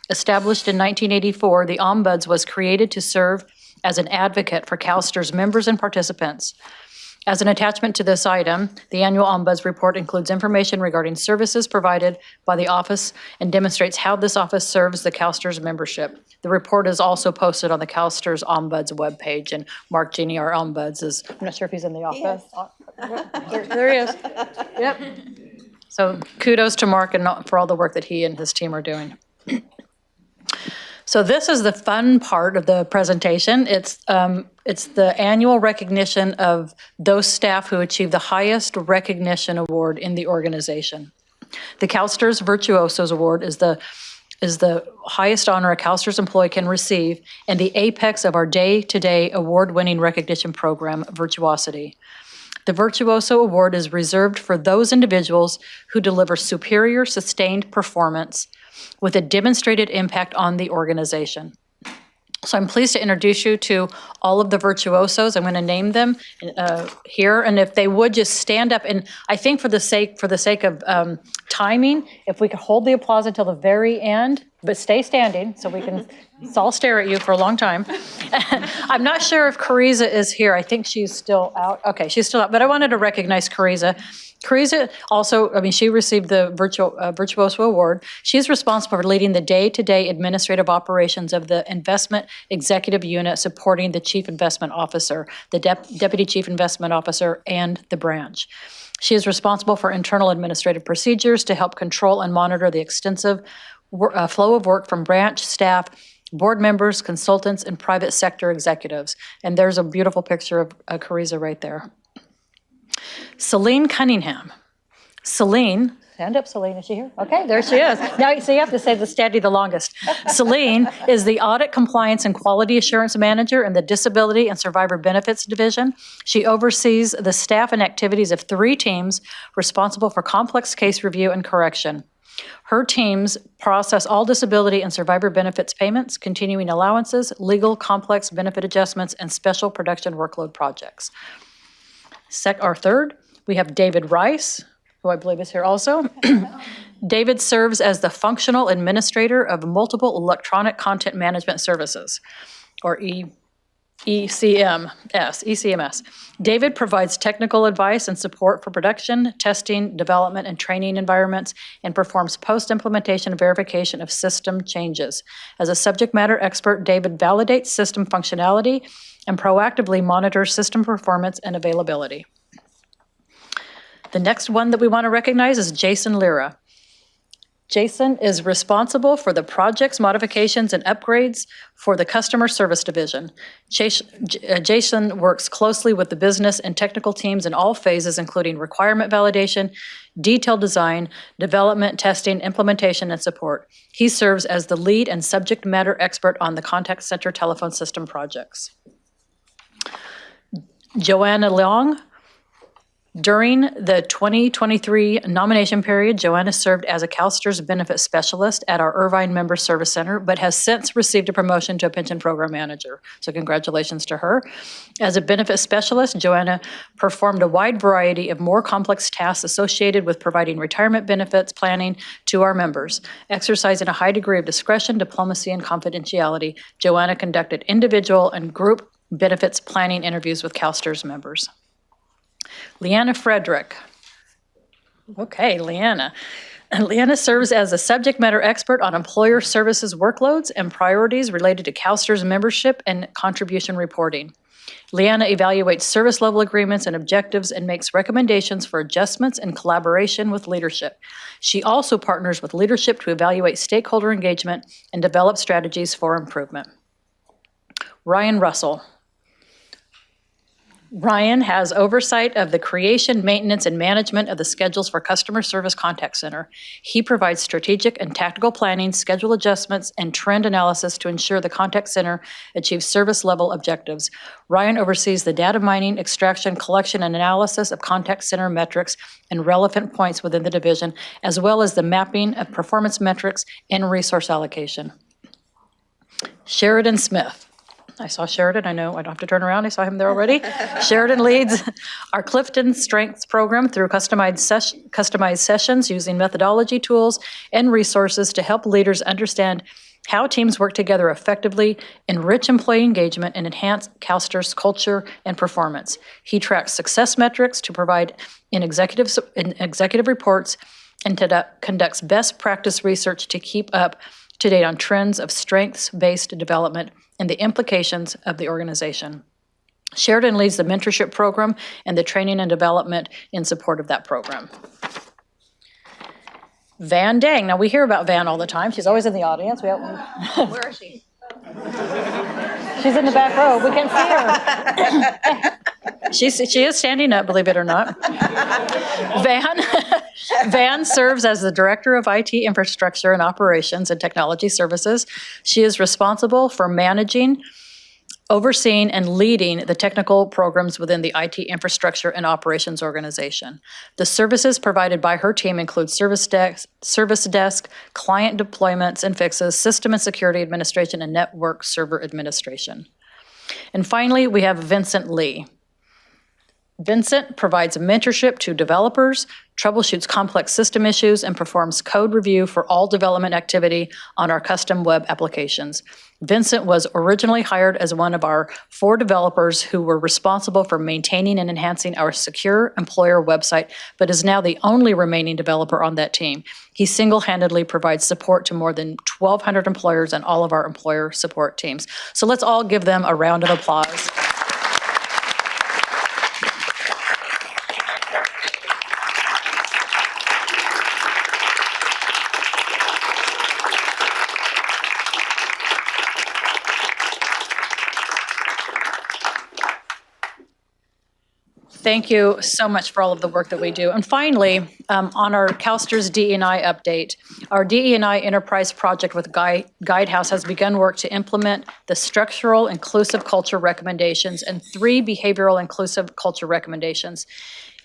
Established in 1984, the Ombuds was created to serve as an advocate for CalSTRS members and participants. As an attachment to this item, the annual Ombuds report includes information regarding services provided by the office and demonstrates how this office serves the CalSTRS membership. The report is also posted on the CalSTRS Ombuds webpage, and Mark Genie, our Ombuds, I'm not sure if he's in the office. There he is. Yep. So kudos to Mark and for all the work that he and his team are doing. So this is the fun part of the presentation. It's the annual recognition of those staff who achieve the highest recognition award in the organization. The CalSTRS Virtuosos Award is the highest honor a CalSTRS employee can receive and the apex of our day-to-day award-winning recognition program, Virtuosity. The Virtuoso Award is reserved for those individuals who deliver superior, sustained performance with a demonstrated impact on the organization. So I'm pleased to introduce you to all of the virtuosos. I'm going to name them here, and if they would just stand up, and I think for the sake of timing, if we could hold the applause until the very end, but stay standing so we can all stare at you for a long time. I'm not sure if Cariza is here. I think she's still out. Okay, she's still out, but I wanted to recognize Cariza. Cariza also, she received the Virtuoso Award. She's responsible for leading the day-to-day administrative operations of the investment executive unit supporting the chief investment officer, the deputy chief investment officer, and the branch. She is responsible for internal administrative procedures to help control and monitor the extensive flow of work from branch staff, board members, consultants, and private sector executives. And there's a beautiful picture of Cariza right there. Celine Cunningham. Celine, stand up, Celine, is she here? Okay, there she is. Now, so you have to say the standing the longest. Celine is the Audit, Compliance, and Quality Assurance Manager in the Disability and Survivor Benefits Division. She oversees the staff and activities of 3 teams responsible for complex case review and correction. Her teams process all disability and survivor benefits payments, continuing allowances, legal complex benefit adjustments, and special production workload projects. Third, we have David Rice, who I believe is here also. David serves as the functional administrator of multiple electronic content management services, or ECMS. David provides technical advice and support for production, testing, development, and training environments, and performs post-implementation verification of system changes. As a subject matter expert, David validates system functionality and proactively monitors system performance and availability. The next one that we want to recognize is Jason Lira. Jason is responsible for the projects, modifications, and upgrades for the customer service division. Jason works closely with the business and technical teams in all phases, including requirement validation, detailed design, development, testing, implementation, and support. He serves as the lead and subject matter expert on the contact center telephone system projects. Joanna Leong. During the 2023 nomination period, Joanna served as a CalSTRS benefit specialist at our Irvine Member Service Center, but has since received a promotion to a pension program manager. So congratulations to her. As a benefit specialist, Joanna performed a wide variety of more complex tasks associated with providing retirement benefits planning to our members. Exercising a high degree of discretion, diplomacy, and confidentiality, Joanna conducted individual and group benefits planning interviews with CalSTRS members. Leanna Frederick. Okay, Leanna. Leanna serves as a subject matter expert on employer services workloads and priorities related to CalSTRS membership and contribution reporting. Leanna evaluates service level agreements and objectives and makes recommendations for adjustments in collaboration with leadership. She also partners with leadership to evaluate stakeholder engagement and develop strategies for improvement. Ryan Russell. Ryan has oversight of the creation, maintenance, and management of the schedules for Customer Service Contact Center. He provides strategic and tactical planning, schedule adjustments, and trend analysis to ensure the contact center achieves service level objectives. Ryan oversees the data mining, extraction, collection, and analysis of contact center metrics and relevant points within the division, as well as the mapping of performance metrics and resource allocation. Sheridan Smith. I saw Sheridan, I know I don't have to turn around, I saw him there already. Sheridan leads our Clifton Strengths program through customized sessions using methodology tools and resources to help leaders understand how teams work together effectively, enrich employee engagement, and enhance CalSTRS culture and performance. He tracks success metrics to provide in executive reports and conducts best practice research to keep up to date on trends of strengths-based development and the implications of the organization. Sheridan leads the mentorship program and the training and development in support of that program. Van Dang. Now, we hear about Van all the time. She's always in the audience. Where is she? She's in the back row. We can't see her. She is standing up, believe it or not. Van serves as the Director of IT Infrastructure and Operations and Technology Services. She is responsible for managing, overseeing, and leading the technical programs within the IT Infrastructure and Operations organization. The services provided by her team include service desk, client deployments and fixes, system and security administration, and network server administration. And finally, we have Vincent Lee. Vincent provides mentorship to developers, troubleshoots complex system issues, and performs code review for all development activity on our custom web applications. Vincent was originally hired as one of our 4 developers who were responsible for maintaining and enhancing our secure employer website, but is now the only remaining developer on that team. He single-handedly provides support to more than 1,200 employers and all of our employer support teams. So let's all give them a round of applause. Thank you so much for all of the work that we do. And finally, on our CalSTRS DE&I update, our DE&I enterprise project with Guidehouse has begun work to implement the structural inclusive culture recommendations and 3 behavioral inclusive culture recommendations.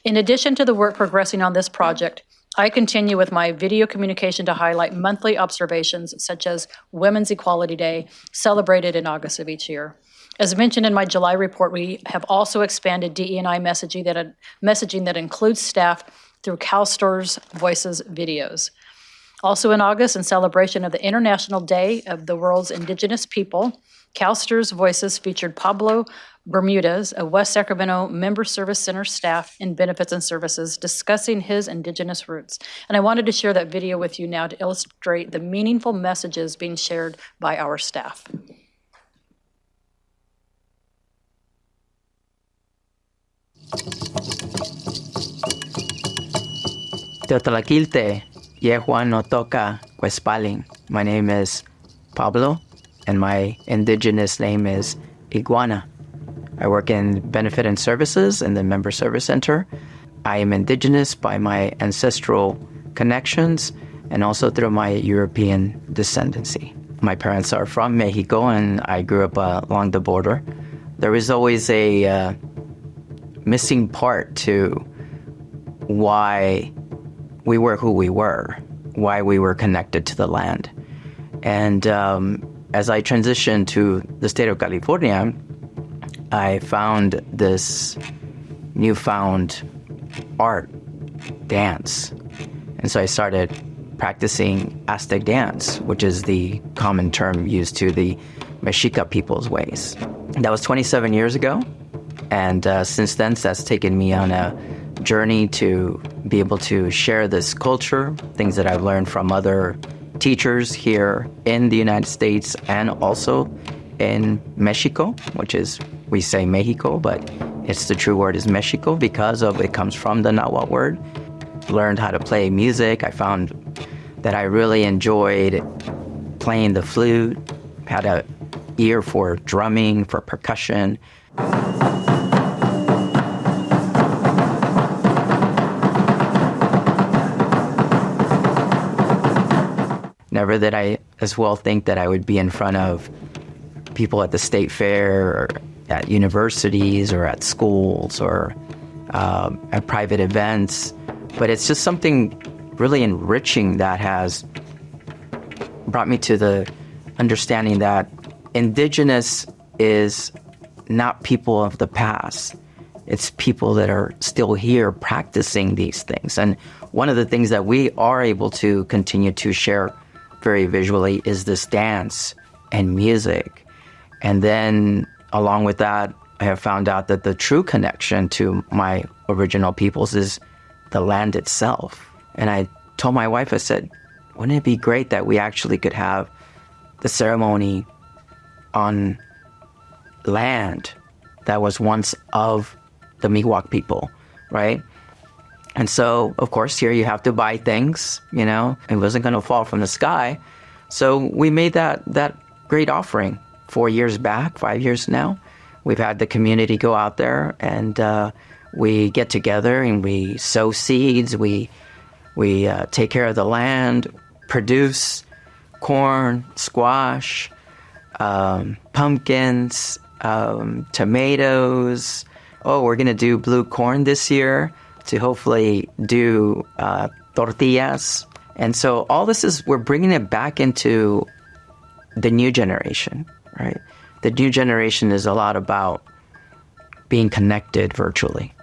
In addition to the work progressing on this project, I continue with my video communication to highlight monthly observations such as Women's Equality Day, celebrated in August of each year. As mentioned in my July report, we have also expanded DE&I messaging that includes staff through CalSTRS Voices videos. Also in August, in celebration of the International Day of the World's Indigenous People, CalSTRS Voices featured Pablo Bermudez, a West Sacramento Member Service Center staff in Benefits and Services, discussing his Indigenous roots. And I wanted to share that video with you now to illustrate the meaningful messages being shared by our staff. Teotlaquilte, Yehuan no toca Cuespalin. My name is Pablo, and my indigenous name is Iguana. I work in Benefit and Services in the Member Service Center. I am indigenous by my ancestral connections and also through my European descendancy. My parents are from Mexico, and I grew up along the border. There was always a missing part to why we were who we were, why we were connected to the land. And as I transitioned to the state of California, I found this newfound art, dance. And so I started practicing Aztec dance, which is the common term used to the Mexica people's ways. That was 27 years ago. And since then, that's taken me on a journey to be able to share this culture, things that I've learned from other teachers here in the United States and also in Mexico, which is, we say Mexico, but it's the true word is Mexico because of it comes from the Nahuatl word. Learned how to play music. I found that I really enjoyed playing the flute, had an ear for drumming, for percussion. Never did I as well think that I would be in front of people at the state fair or at universities or at schools or at private events. But it's just something really enriching that has brought me to the understanding that indigenous is not people of the past. It's people that are still here practicing these things. And one of the things that we are able to continue to share very visually is this dance and music. And then along with that, I have found out that the true connection to my original peoples is the land itself. And I told my wife, I said, wouldn't it be great that we actually could have the ceremony on land that was once of the Miwok people, right? And so, of course, here you have to buy things, you know, it wasn't going to fall from the sky. So we made that great offering 4 years back, 5 years now. We've had the community go out there and we get together and we sow seeds. We take care of the land, produce corn, squash, pumpkins, tomatoes. Oh, we're going to do blue corn this year to hopefully do tortillas. And so all this is, we're bringing it back into the new generation, right? The new generation is a lot about being connected virtually.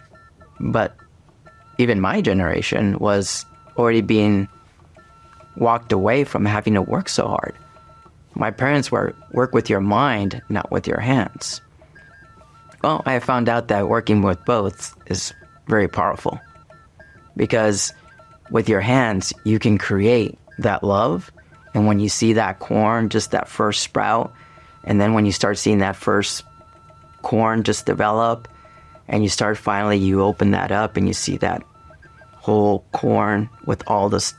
But even my generation was already being walked away from having to work so hard. My parents were work with your mind, not with your hands. Well, I found out that working with both is very powerful because with your hands, you can create that love. And when you see that corn, just that first sprout, and then when you start seeing that first corn just develop, and you start finally, you open that up and you see that whole corn with all this,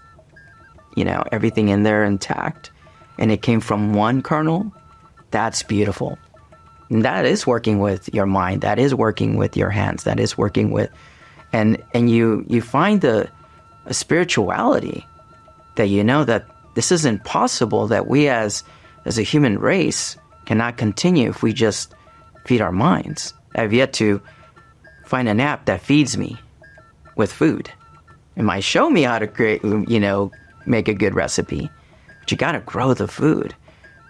you know, everything in there intact, and it came from one kernel, that's beautiful. And that is working with your mind, that is working with your hands, that is working with, and you find a spirituality that you know that this isn't possible, that we as a human race cannot continue if we just feed our minds. I've yet to find an app that feeds me with food. It might show me how to create, make a good recipe, but you got to grow the food.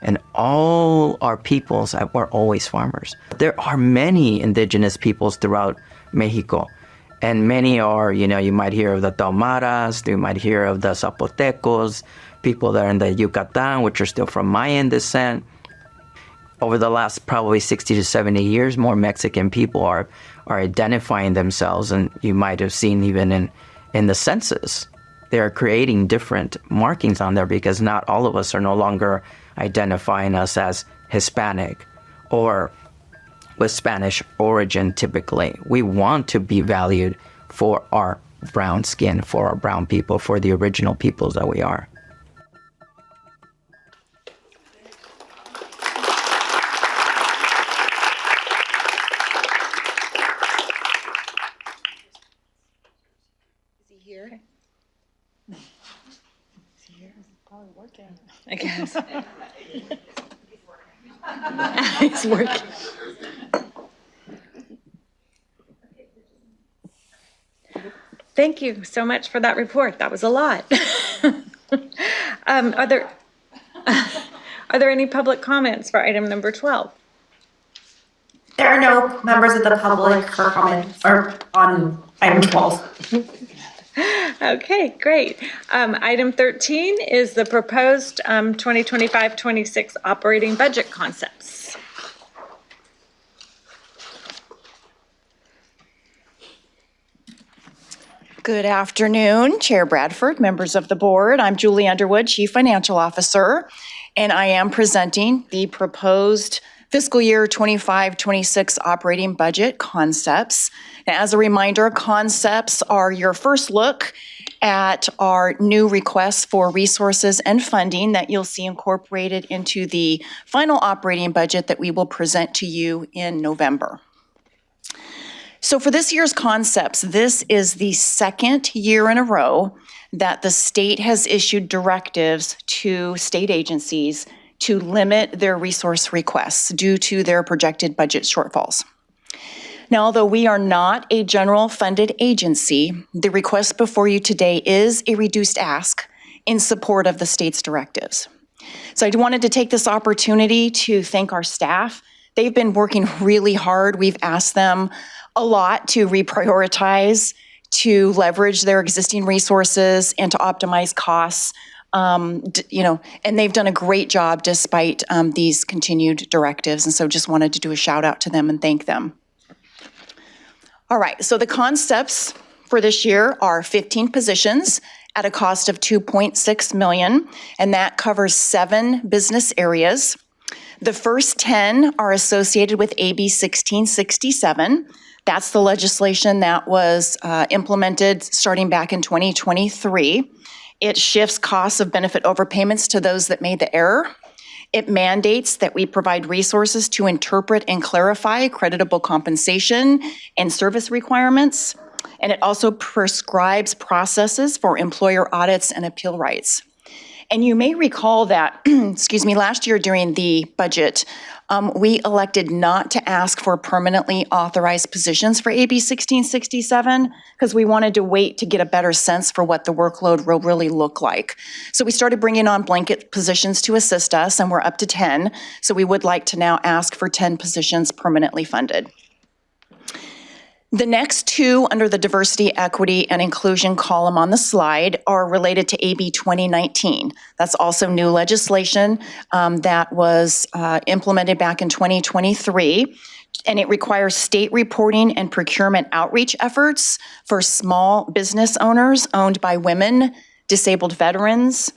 And all our peoples were always farmers. There are many indigenous peoples throughout Mexico. And many are, you might hear of the Taumaras, you might hear of the Zapotecos, people that are in the Yucatan, which are still from Mayan descent. Over the last probably 60 to 70 years, more Mexican people are identifying themselves. And you might have seen even in the census, they're creating different markings on there because not all of us are no longer identifying us as Hispanic or with Spanish origin typically. We want to be valued for our brown skin, for our brown people, for the original peoples that we are. Is he here? Probably working, I guess. He's working. Thank you so much for that report. That was a lot. Are there any public comments for item number 12? There are no members of the public for comments or on item 12. Okay, great. Item 13 is the proposed 2025-26 operating budget concepts. Good afternoon, Chair Bradford, members of the board. I'm Julie Underwood, Chief Financial Officer, and I am presenting the proposed fiscal year 25-26 operating budget concepts. Now, as a reminder, concepts are your first look at our new requests for resources and funding that you'll see incorporated into the final operating budget that we will present to you in November. So for this year's concepts, this is the second year in a row that the state has issued directives to state agencies to limit their resource requests due to their projected budget shortfalls. Now, although we are not a general funded agency, the request before you today is a reduced ask in support of the state's directives. So I wanted to take this opportunity to thank our staff. They've been working really hard. We've asked them a lot to reprioritize, to leverage their existing resources, and to optimize costs. And they've done a great job despite these continued directives. And so just wanted to do a shout out to them and thank them. All right, so the concepts for this year are 15 positions at a cost of $2.6 million, and that covers 7 business areas. The first 10 are associated with AB 1667. That's the legislation that was implemented starting back in 2023. It shifts costs of benefit overpayments to those that made the error. It mandates that we provide resources to interpret and clarify creditable compensation and service requirements. And it also prescribes processes for employer audits and appeal rights. And you may recall that, last year during the budget, we elected not to ask for permanently authorized positions for AB 1667 because we wanted to wait to get a better sense for what the workload will really look like. So we started bringing on blanket positions to assist us, and we're up to 10. So we would like to now ask for 10 positions permanently funded. The next 2 under the diversity, equity, and inclusion column on the slide are related to AB 2019. That's also new legislation that was implemented back in 2023, and it requires state reporting and procurement outreach efforts for small business owners owned by women, disabled veterans,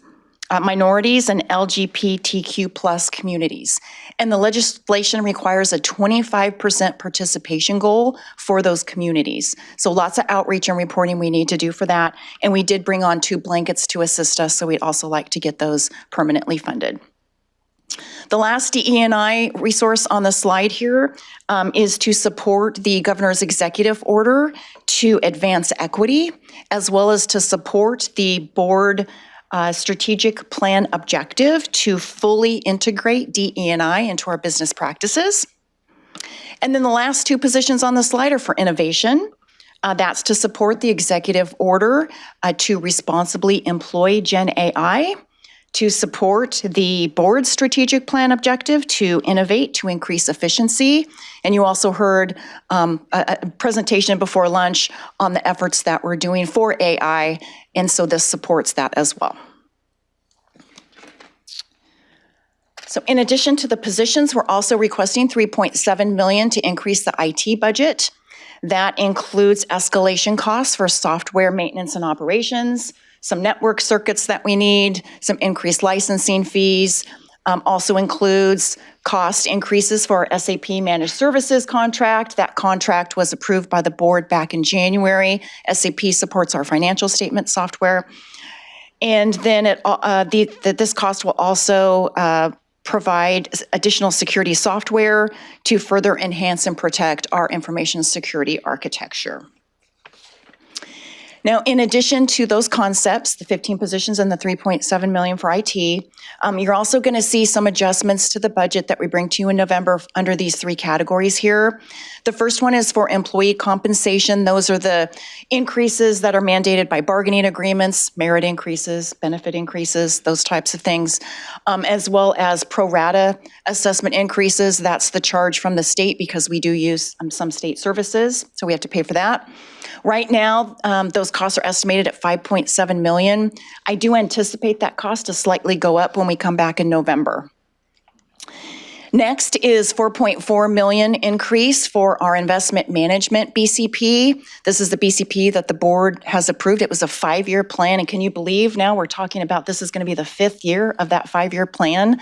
minorities, and LGBTQ+ communities. And the legislation requires a 25% participation goal for those communities. So lots of outreach and reporting we need to do for that. And we did bring on 2 blankets to assist us, so we'd also like to get those permanently funded. The last DE&I resource on the slide here is to support the governor's executive order to advance equity, as well as to support the board strategic plan objective to fully integrate DE&I into our business practices. And then the last 2 positions on the slide are for innovation. That's to support the executive order to responsibly employ Gen AI, to support the board's strategic plan objective to innovate, to increase efficiency. And you also heard a presentation before lunch on the efforts that we're doing for AI, and so this supports that as well. So in addition to the positions, we're also requesting $3.7 million to increase the IT budget. That includes escalation costs for software maintenance and operations, some network circuits that we need, some increased licensing fees. Also includes cost increases for our SAP Managed Services contract. That contract was approved by the board back in January. SAP supports our financial statement software. And then this cost will also provide additional security software to further enhance and protect our information security architecture. Now, in addition to those concepts, the 15 positions and the $3.7 million for IT, you're also going to see some adjustments to the budget that we bring to you in November under these three categories here. The first one is for employee compensation. Those are the increases that are mandated by bargaining agreements, merit increases, benefit increases, those types of things, as well as pro rata assessment increases. That's the charge from the state because we do use some state services, so we have to pay for that. Right now, those costs are estimated at $5.7 million. I do anticipate that cost to slightly go up when we come back in November. Next is $4.4 million increase for our investment management BCP. This is the BCP that the board has approved. It was a 5-year plan, and can you believe now we're talking about this is going to be the 5th year of that 5-year plan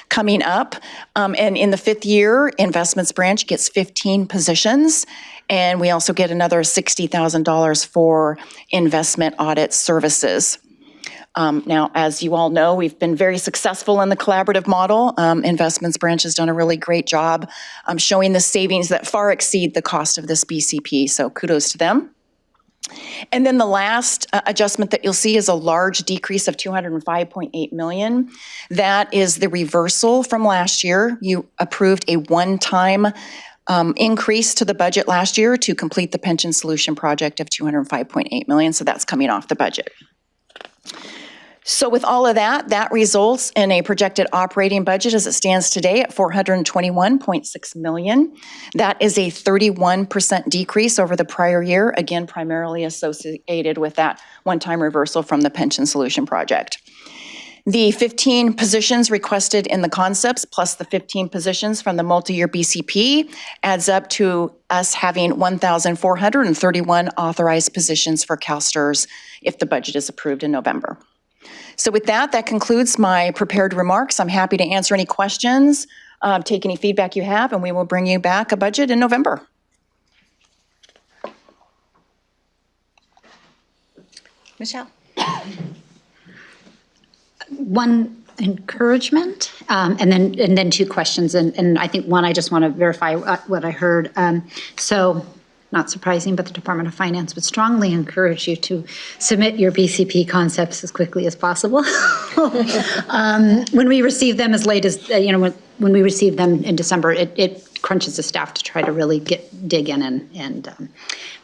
coming up. And in the 5th year, investments branch gets 15 positions, and we also get another $60,000 for investment audit services. Now, as you all know, we've been very successful in the collaborative model. Investments branch has done a really great job showing the savings that far exceed the cost of this BCP, so kudos to them. And then the last adjustment that you'll see is a large decrease of $205.8 million. That is the reversal from last year. You approved a one-time increase to the budget last year to complete the pension solution project of $205.8 million, so that's coming off the budget. So with all of that, that results in a projected operating budget as it stands today at $421.6 million. That is a 31% decrease over the prior year, again, primarily associated with that one-time reversal from the pension solution project. The 15 positions requested in the concepts plus the 15 positions from the multi-year BCP adds up to us having 1,431 authorized positions for CalSTRS if the budget is approved in November. So with that, that concludes my prepared remarks. I'm happy to answer any questions, take any feedback you have, and we will bring you back a budget in November. Michelle. One encouragement, and then two questions. And I think one, I just want to verify what I heard. So not surprising, but the Department of Finance would strongly encourage you to submit your BCP concepts as quickly as possible. When we receive them as late as, when we receive them in December, it crunches the staff to try to really dig in and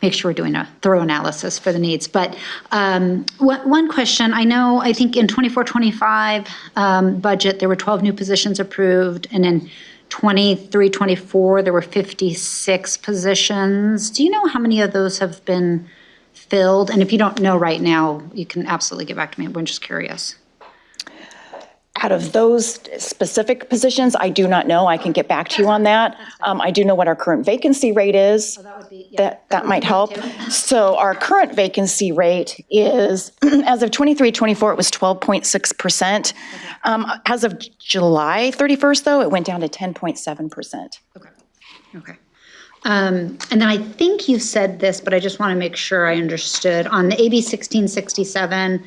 make sure we're doing a thorough analysis for the needs. But one question, I think in 24-25 budget, there were 12 new positions approved, and in 23-24, there were 56 positions. Do you know how many of those have been filled? And if you don't know right now, you can absolutely get back to me. I'm just curious. Out of those specific positions, I do not know. I can get back to you on that. I do know what our current vacancy rate is. That might help. So our current vacancy rate is, as of 23-24, it was 12.6%. As of July 31st, though, it went down to 10.7%. Okay. And then I think you said this, but I just want to make sure I understood. On the AB 1667,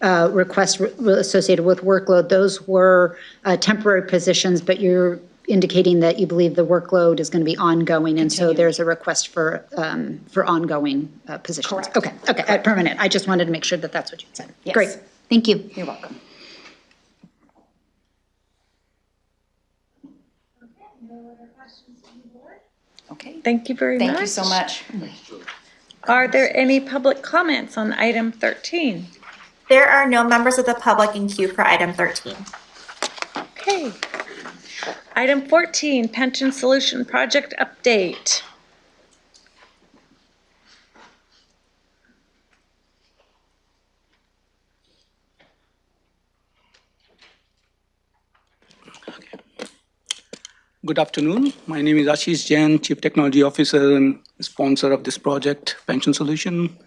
requests associated with workload, those were temporary positions, but you're indicating that you believe the workload is going to be ongoing, and so there's a request for ongoing positions. Correct. Okay, permanent. I just wanted to make sure that that's what you said. Yes. Great, thank you. You're welcome. Thank you very much. Thank you so much. Are there any public comments on item 13? There are no members of the public in queue for item 13. Okay. Item 14, Pension Solution Project Update. Good afternoon. My name is Ashish Jain, Chief Technology Officer and sponsor of this project, Pension Solution.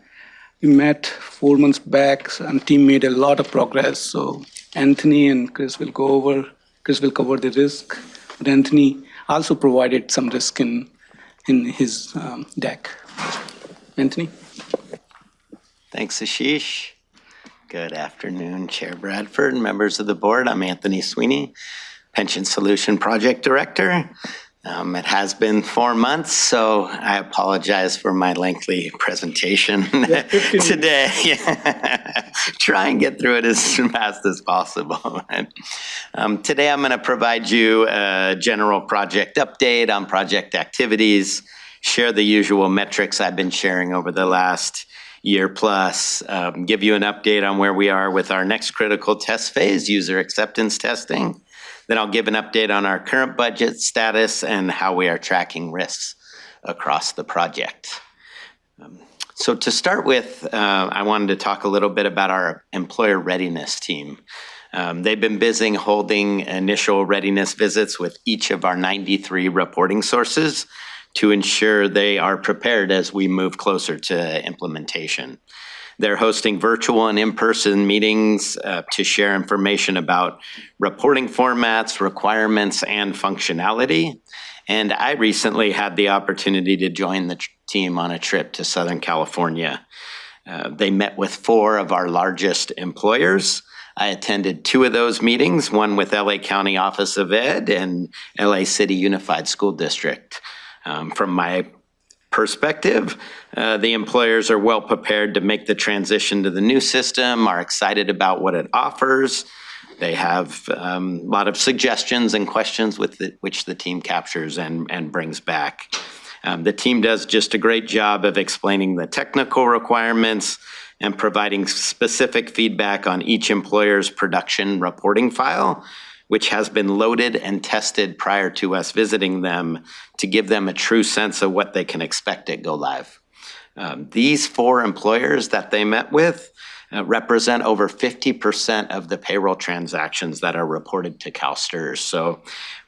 We met 4 months back and team made a lot of progress. So Anthony and Chris will cover the risk, but Anthony also provided some risk in his deck. Anthony? Thanks, Ashish. Good afternoon, Chair Bradford, members of the board. I'm Anthony Sweeney, Pension Solution Project Director. It has been 4 months, so I apologize for my lengthy presentation today. Try and get through it as fast as possible. Today I'm going to provide you a general project update on project activities, share the usual metrics I've been sharing over the last year plus, give you an update on where we are with our next critical test phase, user acceptance testing. Then I'll give an update on our current budget status and how we are tracking risks across the project. So to start with, I wanted to talk a little bit about our employer readiness team. They've been busy holding initial readiness visits with each of our 93 reporting sources to ensure they are prepared as we move closer to implementation. They're hosting virtual and in-person meetings to share information about reporting formats, requirements, and functionality. And I recently had the opportunity to join the team on a trip to Southern California. They met with 4 of our largest employers. I attended 2 of those meetings, one with LA County Office of Ed and LA City Unified School District. From my perspective, the employers are well prepared to make the transition to the new system, are excited about what it offers. They have a lot of suggestions and questions which the team captures and brings back. The team does just a great job of explaining the technical requirements and providing specific feedback on each employer's production reporting file, which has been loaded and tested prior to us visiting them to give them a true sense of what they can expect at Go Live. These 4 employers that they met with represent over 50% of the payroll transactions that are reported to CalSTRS. So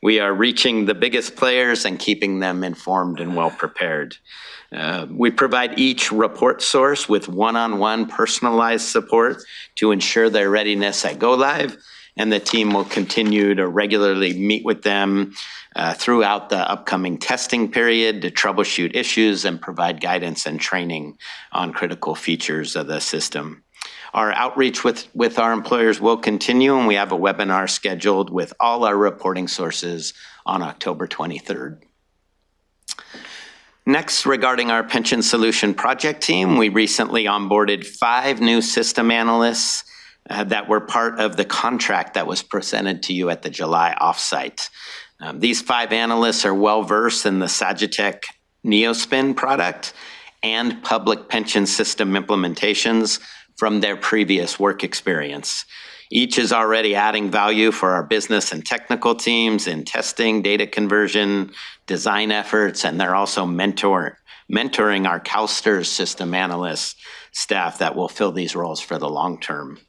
we are reaching the biggest players and keeping them informed and well prepared. We provide each report source with one-on-one personalized support to ensure their readiness at Go Live, and the team will continue to regularly meet with them throughout the upcoming testing period to troubleshoot issues and provide guidance and training on critical features of the system. Our outreach with our employers will continue, and we have a webinar scheduled with all our reporting sources on October 23rd. Next, regarding our Pension Solution Project team, we recently onboarded 5 new system analysts that were part of the contract that was presented to you at the July offsite. These 5 analysts are well-versed in the Sagitech Neospin product and public pension system implementations from their previous work experience. Each is already adding value for our business and technical teams in testing, data conversion, design efforts, and they're also mentoring our CalSTRS system analysts staff that will fill these roles for the long term.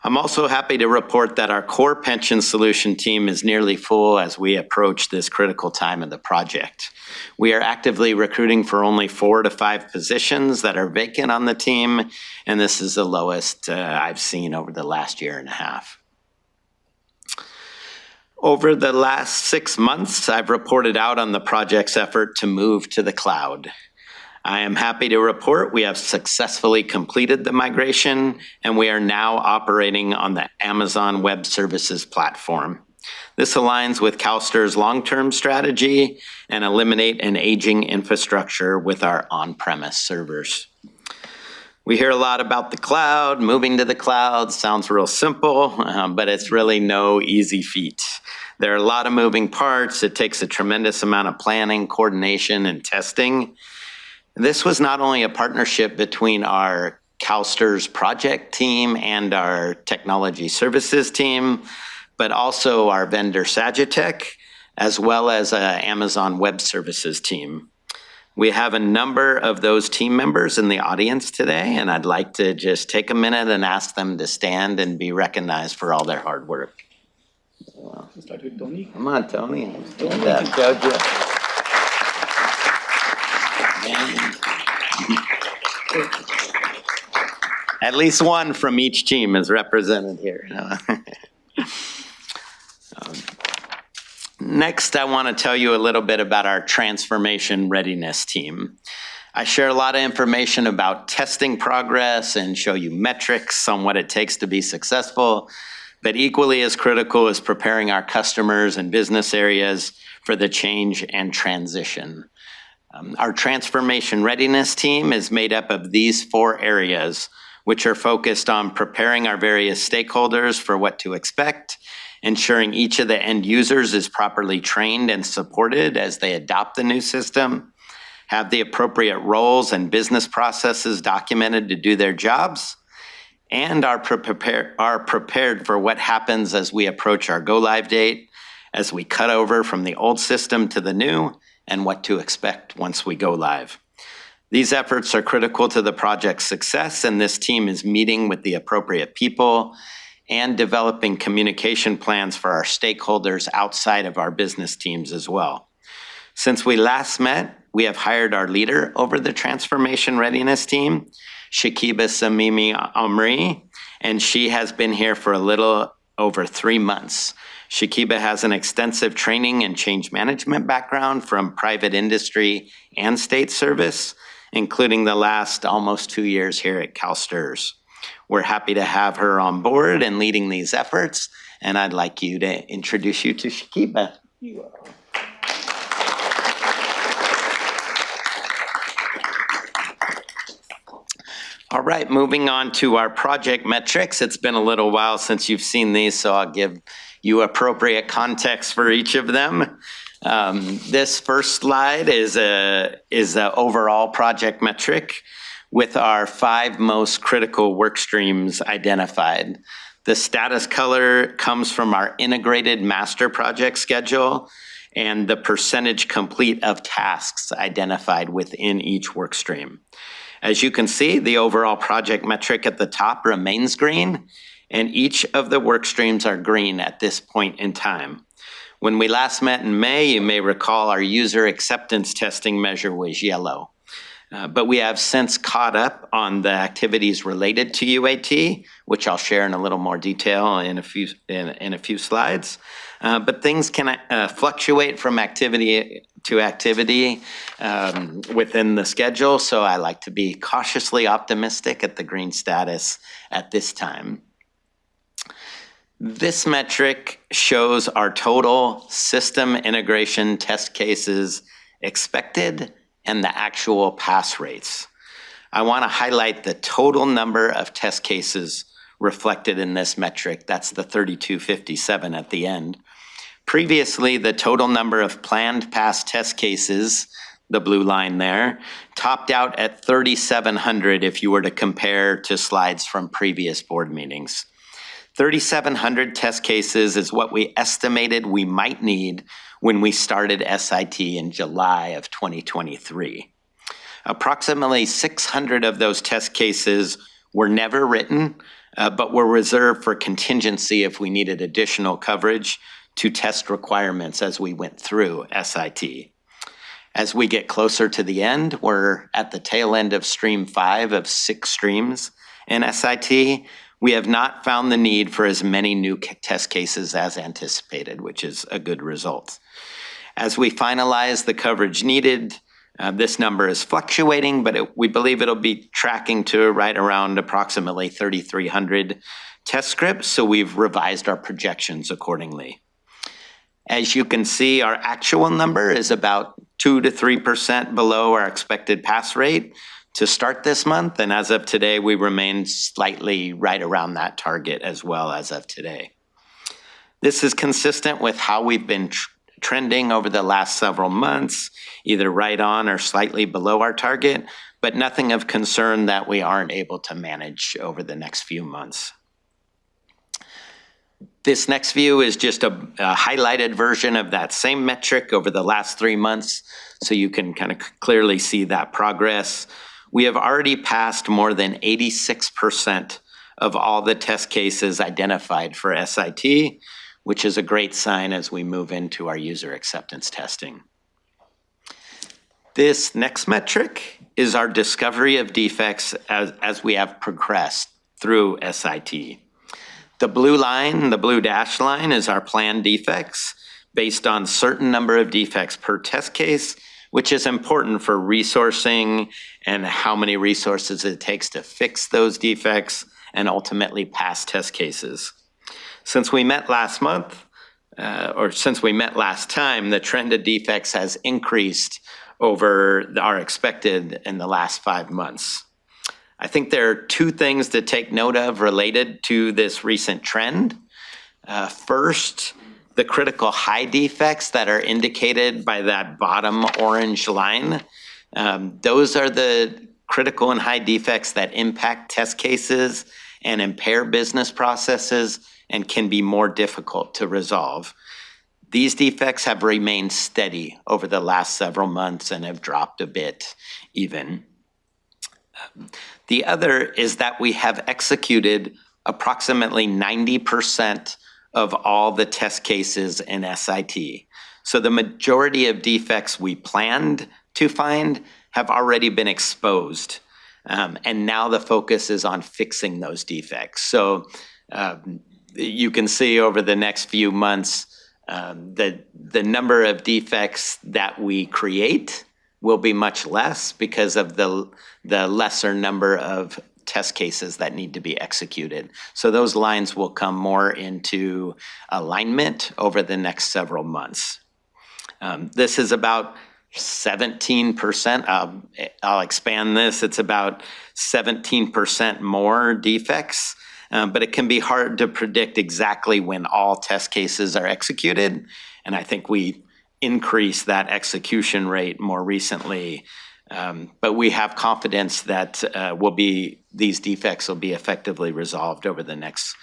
I'm also happy to report that our core pension solution team is nearly full as we approach this critical time of the project. We are actively recruiting for only 4 to 5 positions that are vacant on the team, and this is the lowest I've seen over the last year and a half. Over the last 6 months, I've reported out on the project's effort to move to the cloud. I am happy to report we have successfully completed the migration, and we are now operating on the Amazon Web Services platform. This aligns with CalSTRS' long-term strategy and eliminate an aging infrastructure with our on-premise servers. We hear a lot about the cloud. Moving to the cloud sounds real simple, but it's really no easy feat. There are a lot of moving parts. It takes a tremendous amount of planning, coordination, and testing. This was not only a partnership between our CalSTRS project team and our technology services team, but also our vendor Sagitech, as well as Amazon Web Services team. We have a number of those team members in the audience today, and I'd like to just take a minute and ask them to stand and be recognized for all their hard work. Start with Tony. Come on, Tony. Doing that, Jojo. At least one from each team is represented here. Next, I want to tell you a little bit about our transformation readiness team. I share a lot of information about testing progress and show you metrics on what it takes to be successful, but equally as critical is preparing our customers and business areas for the change and transition. Our transformation readiness team is made up of these 4 areas, which are focused on preparing our various stakeholders for what to expect, ensuring each of the end users is properly trained and supported as they adopt the new system, have the appropriate roles and business processes documented to do their jobs, and are prepared for what happens as we approach our go-live date, as we cut over from the old system to the new, and what to expect once we go live. These efforts are critical to the project's success, and this team is meeting with the appropriate people and developing communication plans for our stakeholders outside of our business teams as well. Since we last met, we have hired our leader over the transformation readiness team, Shakiba Samimi Amri, and she has been here for a little over 3 months. Shakiba has an extensive training and change management background from private industry and state service, including the last almost 2 years here at CalSTRS. We're happy to have her on board and leading these efforts, and I'd like you to introduce you to Shakiba. All right, moving on to our project metrics. It's been a little while since you've seen these, so I'll give you appropriate context for each of them. This first slide is a overall project metric with our 5 most critical work streams identified. The status color comes from our integrated master project schedule and the percentage complete of tasks identified within each work stream. As you can see, the overall project metric at the top remains green, and each of the work streams are green at this point in time. When we last met in May, you may recall our user acceptance testing measure was yellow. But we have since caught up on the activities related to UAT, which I'll share in a little more detail in a few slides. But things can fluctuate from activity to activity within the schedule, so I like to be cautiously optimistic at the green status at this time. This metric shows our total system integration test cases expected and the actual pass rates. I want to highlight the total number of test cases reflected in this metric. That's the 3257 at the end. Previously, the total number of planned pass test cases, the blue line there, topped out at 3,700 if you were to compare to slides from previous board meetings. 3,700 test cases is what we estimated we might need when we started SIT in July of 2023. Approximately 600 of those test cases were never written, but were reserved for contingency if we needed additional coverage to test requirements as we went through SIT. As we get closer to the end, we're at the tail end of stream 5 of 6 streams in SIT. We have not found the need for as many new test cases as anticipated, which is a good result. As we finalize the coverage needed, this number is fluctuating, but we believe it'll be tracking to right around approximately 3,300 test scripts, so we've revised our projections accordingly. As you can see, our actual number is about 2 to 3% below our expected pass rate to start this month, and as of today, we remain slightly right around that target as well as of today. This is consistent with how we've been trending over the last several months, either right on or slightly below our target, but nothing of concern that we aren't able to manage over the next few months. This next view is just a highlighted version of that same metric over the last 3 months, so you can kind of clearly see that progress. We have already passed more than 86% of all the test cases identified for SIT, which is a great sign as we move into our user acceptance testing. This next metric is our discovery of defects as we have progressed through SIT. The blue line, the blue dashed line, is our planned defects based on certain number of defects per test case, which is important for resourcing and how many resources it takes to fix those defects and ultimately pass test cases. Since we met last month, since we met last time, the trend of defects has increased over our expected in the last 5 months. I think there are 2 things to take note of related to this recent trend. First, the critical high defects that are indicated by that bottom orange line. Those are the critical and high defects that impact test cases and impair business processes and can be more difficult to resolve. These defects have remained steady over the last several months and have dropped a bit even. The other is that we have executed approximately 90% of all the test cases in SIT. So the majority of defects we planned to find have already been exposed. And now the focus is on fixing those defects. So you can see over the next few months, the number of defects that we create will be much less because of the lesser number of test cases that need to be executed. So those lines will come more into alignment over the next several months. This is about 17%. I'll expand this. It's about 17% more defects, but it can be hard to predict exactly when all test cases are executed. And I think we increased that execution rate more recently. But we have confidence that these defects will be effectively resolved over the next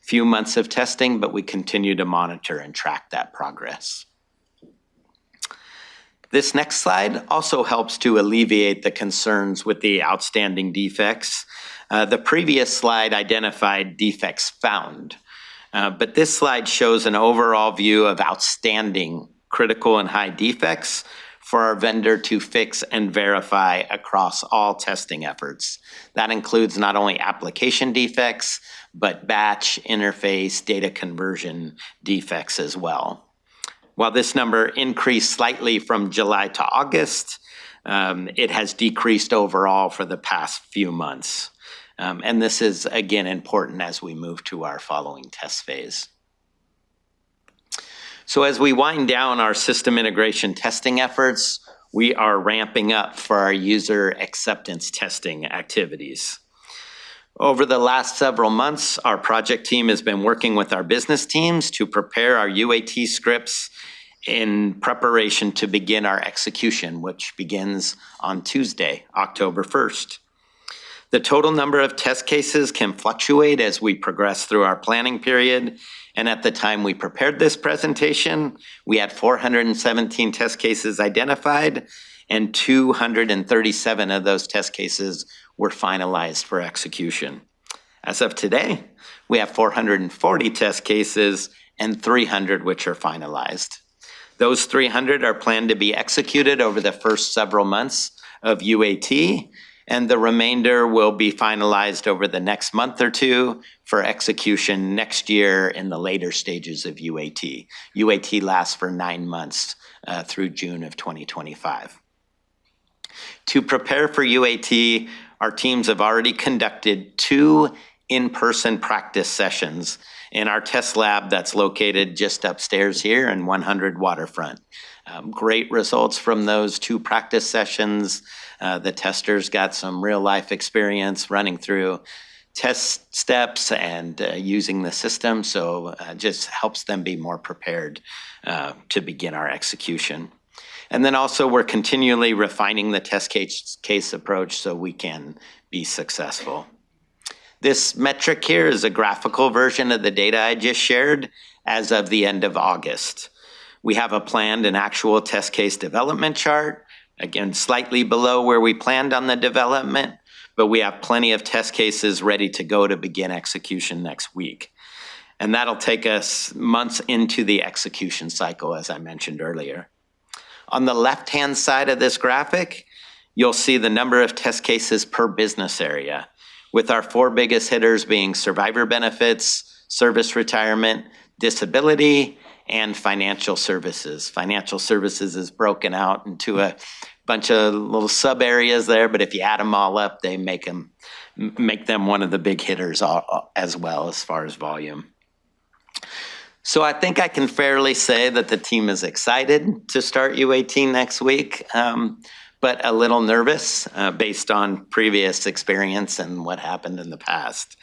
few months of testing, but we continue to monitor and track that progress. This next slide also helps to alleviate the concerns with the outstanding defects. The previous slide identified defects found, but this slide shows an overall view of outstanding critical and high defects for our vendor to fix and verify across all testing efforts. That includes not only application defects, but batch, interface, data conversion defects as well. While this number increased slightly from July to August, it has decreased overall for the past few months. And this is, again, important as we move to our following test phase. So as we wind down our system integration testing efforts, we are ramping up for our user acceptance testing activities. Over the last several months, our project team has been working with our business teams to prepare our UAT scripts in preparation to begin our execution, which begins on Tuesday, October 1st. The total number of test cases can fluctuate as we progress through our planning period. And at the time we prepared this presentation, we had 417 test cases identified, and 237 of those test cases were finalized for execution. As of today, we have 440 test cases and 300 which are finalized. Those 300 are planned to be executed over the first several months of UAT, and the remainder will be finalized over the next month or two for execution next year in the later stages of UAT. UAT lasts for 9 months through June of 2025. To prepare for UAT, our teams have already conducted 2 in-person practice sessions in our test lab that's located just upstairs here in 100 Waterfront. Great results from those 2 practice sessions. The testers got some real life experience running through test steps and using the system. So just helps them be more prepared to begin our execution. And then also we're continually refining the test case approach so we can be successful. This metric here is a graphical version of the data I just shared as of the end of August. We have a planned and actual test case development chart, again, slightly below where we planned on the development, but we have plenty of test cases ready to go to begin execution next week. And that'll take us months into the execution cycle, as I mentioned earlier. On the left-hand side of this graphic, you'll see the number of test cases per business area, with our 4 biggest hitters being survivor benefits, service retirement, disability, and financial services. Financial services is broken out into a bunch of little sub areas there, but if you add them all up, they make them one of the big hitters as well as far as volume. So I think I can fairly say that the team is excited to start UAT next week, but a little nervous based on previous experience and what happened in the past.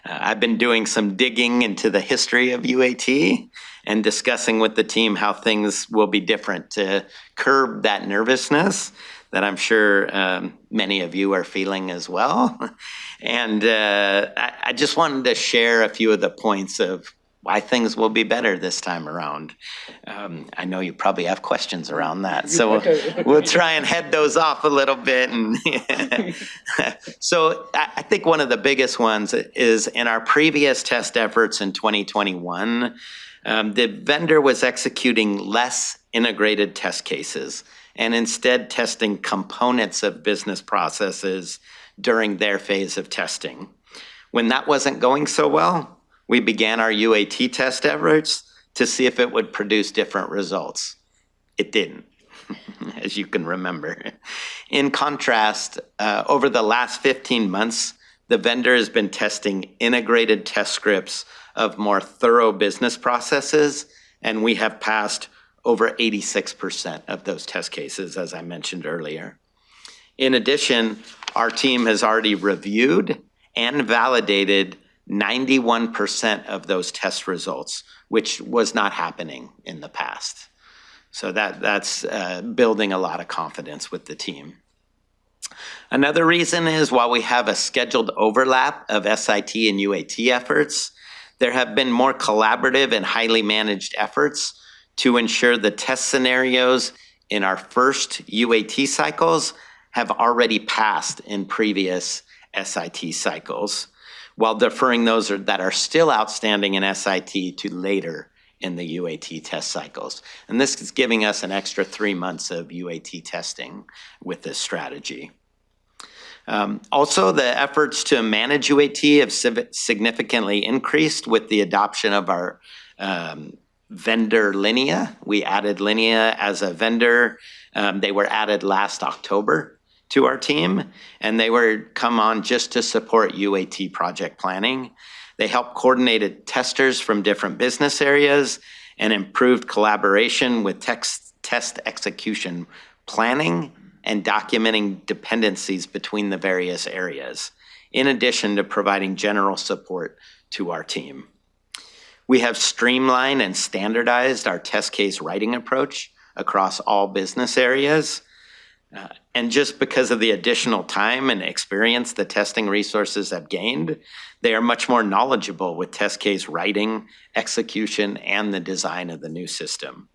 I've been doing some digging into the history of UAT and discussing with the team how things will be different to curb that nervousness that I'm sure many of you are feeling as well. And I just wanted to share a few of the points of why things will be better this time around. I know you probably have questions around that, so we'll try and head those off a little bit. And so I think one of the biggest ones is in our previous test efforts in 2021, the vendor was executing less integrated test cases and instead testing components of business processes during their phase of testing. When that wasn't going so well, we began our UAT test efforts to see if it would produce different results. It didn't, as you can remember. In contrast, over the last 15 months, the vendor has been testing integrated test scripts of more thorough business processes, and we have passed over 86% of those test cases, as I mentioned earlier. In addition, our team has already reviewed and validated 91% of those test results, which was not happening in the past. So that's building a lot of confidence with the team. Another reason is while we have a scheduled overlap of SIT and UAT efforts, there have been more collaborative and highly managed efforts to ensure the test scenarios in our first UAT cycles have already passed in previous SIT cycles, while deferring those that are still outstanding in SIT to later in the UAT test cycles. And this is giving us an extra 3 months of UAT testing with this strategy. Also, the efforts to manage UAT have significantly increased with the adoption of our vendor Linea. We added Linea as a vendor. They were added last October to our team, and they were come on just to support UAT project planning. They helped coordinated testers from different business areas and improved collaboration with test execution planning and documenting dependencies between the various areas, in addition to providing general support to our team. We have streamlined and standardized our test case writing approach across all business areas. And just because of the additional time and experience the testing resources have gained, they are much more knowledgeable with test case writing, execution, and the design of the new system.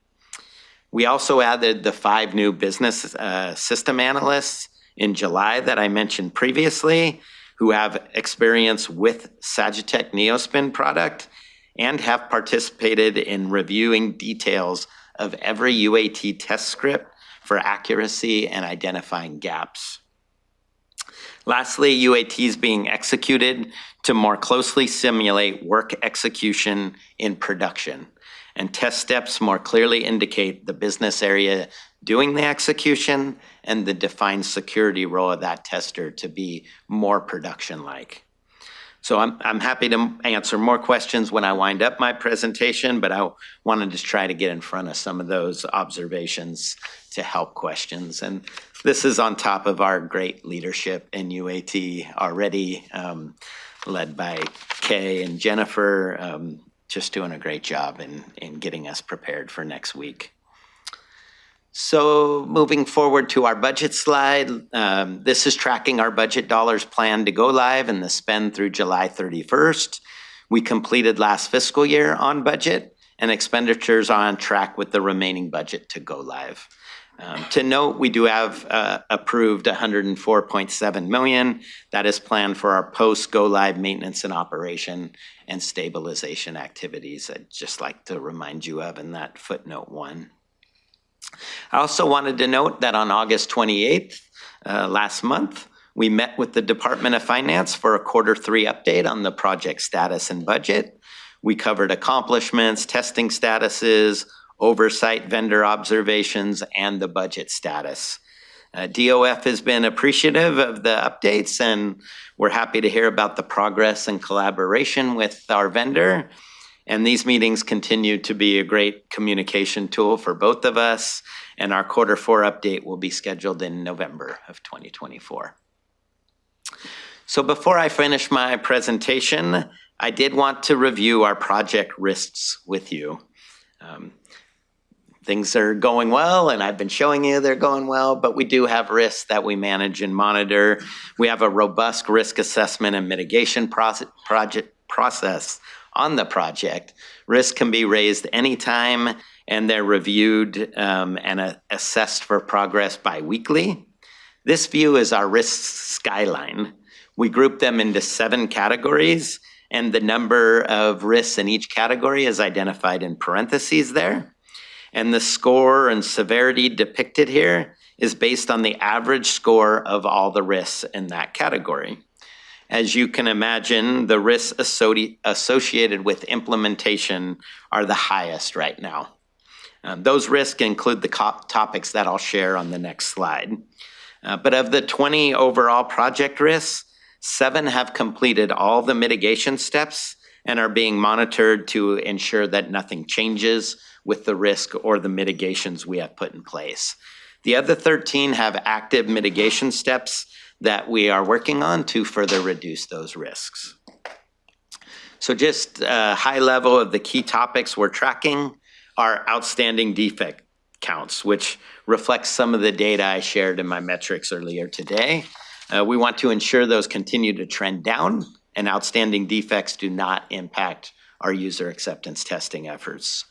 We also added the 5 new business system analysts in July that I mentioned previously, who have experience with Sagitech Neospin product and have participated in reviewing details of every UAT test script for accuracy and identifying gaps. Lastly, UAT is being executed to more closely simulate work execution in production, and test steps more clearly indicate the business area doing the execution and the defined security role of that tester to be more production-like. So I'm happy to answer more questions when I wind up my presentation, but I wanted to try to get in front of some of those observations to help questions. And this is on top of our great leadership in UAT already. led by Kay and Jennifer, just doing a great job in getting us prepared for next week. So moving forward to our budget slide, this is tracking our budget dollars planned to go live and the spend through July 31st. We completed last fiscal year on budget, and expenditures are on track with the remaining budget to go live. To note, we do have approved $104.7 million. That is planned for our post-go live maintenance and operation and stabilization activities. I'd just like to remind you of in that footnote 1. I also wanted to note that on August 28th, last month, we met with the Department of Finance for a Q3 update on the project status and budget. We covered accomplishments, testing statuses, oversight, vendor observations, and the budget status. DOF has been appreciative of the updates, and we're happy to hear about the progress and collaboration with our vendor. And these meetings continue to be a great communication tool for both of us, and our Q4 update will be scheduled in November of 2024. So before I finish my presentation, I did want to review our project risks with you. Things are going well, and I've been showing you they're going well, but we do have risks that we manage and monitor. We have a robust risk assessment and mitigation process on the project. Risks can be raised anytime, and they're reviewed and assessed for progress bi-weekly. This view is our risk skyline. We group them into 7 categories, and the number of risks in each category is identified in parentheses there. And the score and severity depicted here is based on the average score of all the risks in that category. As you can imagine, the risks associated with implementation are the highest right now. Those risks include the topics that I'll share on the next slide. But of the 20 overall project risks, 7 have completed all the mitigation steps and are being monitored to ensure that nothing changes with the risk or the mitigations we have put in place. The other 13 have active mitigation steps that we are working on to further reduce those risks. So just a high level of the key topics we're tracking are outstanding defect counts, which reflects some of the data I shared in my metrics earlier today. We want to ensure those continue to trend down and outstanding defects do not impact our user acceptance testing efforts.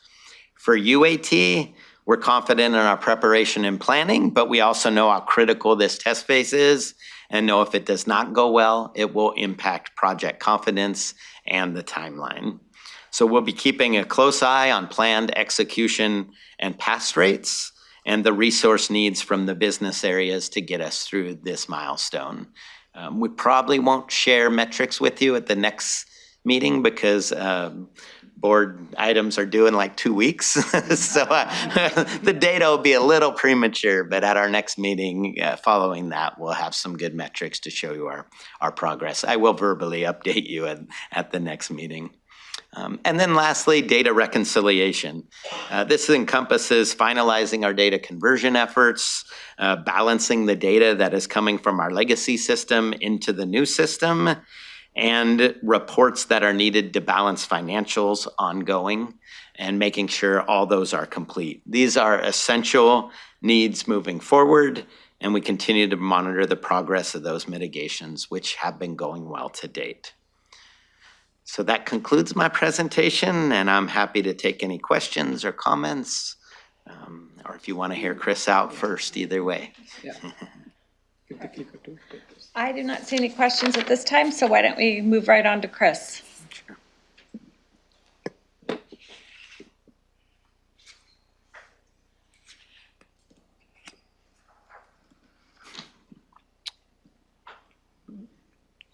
For UAT, we're confident in our preparation and planning, but we also know how critical this test phase is and know if it does not go well, it will impact project confidence and the timeline. So we'll be keeping a close eye on planned execution and pass rates and the resource needs from the business areas to get us through this milestone. We probably won't share metrics with you at the next meeting because board items are due in like 2 weeks. So the data will be a little premature, but at our next meeting following that, we'll have some good metrics to show you our progress. I will verbally update you at the next meeting. And then lastly, data reconciliation. This encompasses finalizing our data conversion efforts, balancing the data that is coming from our legacy system into the new system, and reports that are needed to balance financials ongoing and making sure all those are complete. These are essential needs moving forward, and we continue to monitor the progress of those mitigations, which have been going well to date. So that concludes my presentation, and I'm happy to take any questions or comments, or if you want to hear Chris out first, either way. Yeah. I do not see any questions at this time, so why don't we move right on to Chris? Sure.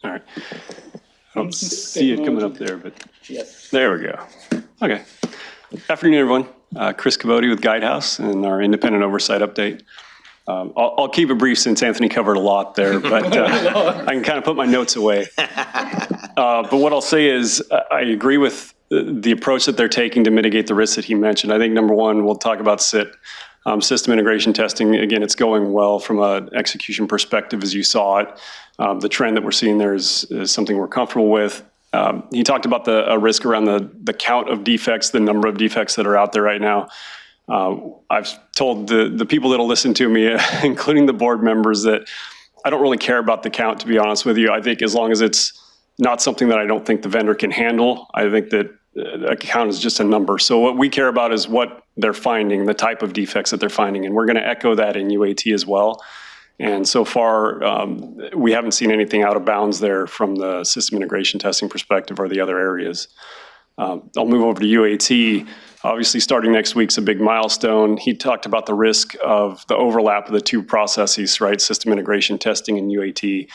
All right. I don't see it coming up there, but there we go. Okay. Afternoon, everyone. Chris Cavodi with Guidehouse and our independent oversight update. I'll keep it brief since Anthony covered a lot there, but I can kind of put my notes away. But what I'll say is I agree with the approach that they're taking to mitigate the risks that he mentioned. I think number one, we'll talk about SIT. System integration testing, again, it's going well from an execution perspective as you saw it. The trend that we're seeing there is something we're comfortable with. He talked about the risk around the count of defects, the number of defects that are out there right now. I've told the people that'll listen to me, including the board members, that I don't really care about the count, to be honest with you. I think as long as it's not something that I don't think the vendor can handle, I think that a count is just a number. So what we care about is what they're finding, the type of defects that they're finding, and we're going to echo that in UAT as well. And so far, we haven't seen anything out of bounds there from the system integration testing perspective or the other areas. I'll move over to UAT. Obviously, starting next week's a big milestone. He talked about the risk of the overlap of the two processes, right? System integration testing and UAT.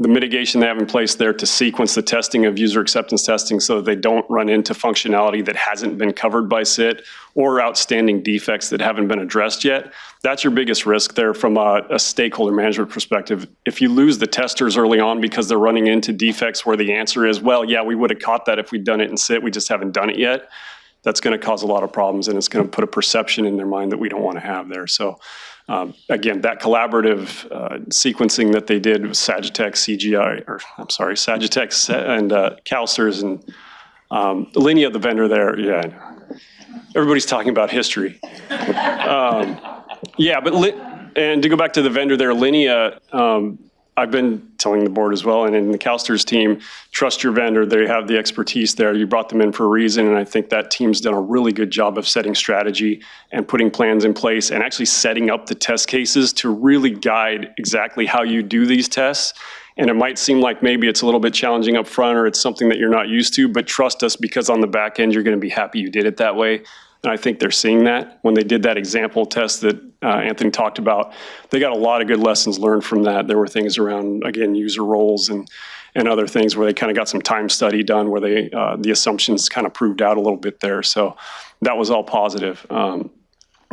The mitigation they have in place there to sequence the testing of user acceptance testing so that they don't run into functionality that hasn't been covered by SIT or outstanding defects that haven't been addressed yet. That's your biggest risk there from a stakeholder management perspective. If you lose the testers early on because they're running into defects where the answer is, well, yeah, we would have caught that if we'd done it in SIT, we just haven't done it yet. That's going to cause a lot of problems, and it's going to put a perception in their mind that we don't want to have there. So again, that collaborative sequencing that they did with Sagitex, Sagitex and CalSTRS and Linea, the vendor there. Yeah, everybody's talking about history. Yeah, and to go back to the vendor there, Linea, I've been telling the board as well, and in the CalSTRS team, trust your vendor. They have the expertise there. You brought them in for a reason, and I think that team's done a really good job of setting strategy and putting plans in place and actually setting up the test cases to really guide exactly how you do these tests. And it might seem like maybe it's a little bit challenging up front or it's something that you're not used to, but trust us because on the back end, you're going to be happy you did it that way. And I think they're seeing that. When they did that example test that Anthony talked about, they got a lot of good lessons learned from that. There were things around, again, user roles and other things where they kind of got some time study done where they the assumptions kind of proved out a little bit there. So that was all positive.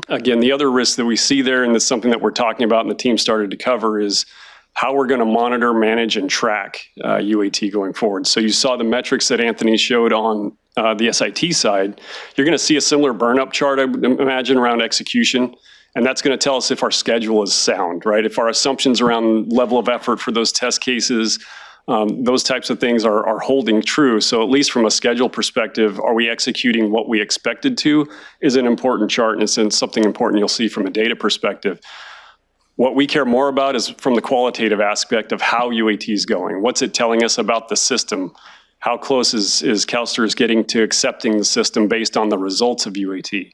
Again, the other risk that we see there, and it's something that we're talking about and the team started to cover, is how we're going to monitor, manage, and track UAT going forward. So you saw the metrics that Anthony showed on the SIT side. You're going to see a similar burn-up chart, I would imagine, around execution. And that's going to tell us if our schedule is sound, right? If our assumptions around level of effort for those test cases, those types of things are holding true. So at least from a schedule perspective, are we executing what we expected to is an important chart, and it's something important you'll see from a data perspective. What we care more about is from the qualitative aspect of how UAT is going. What's it telling us about the system? How close is CalSTRS getting to accepting the system based on the results of UAT?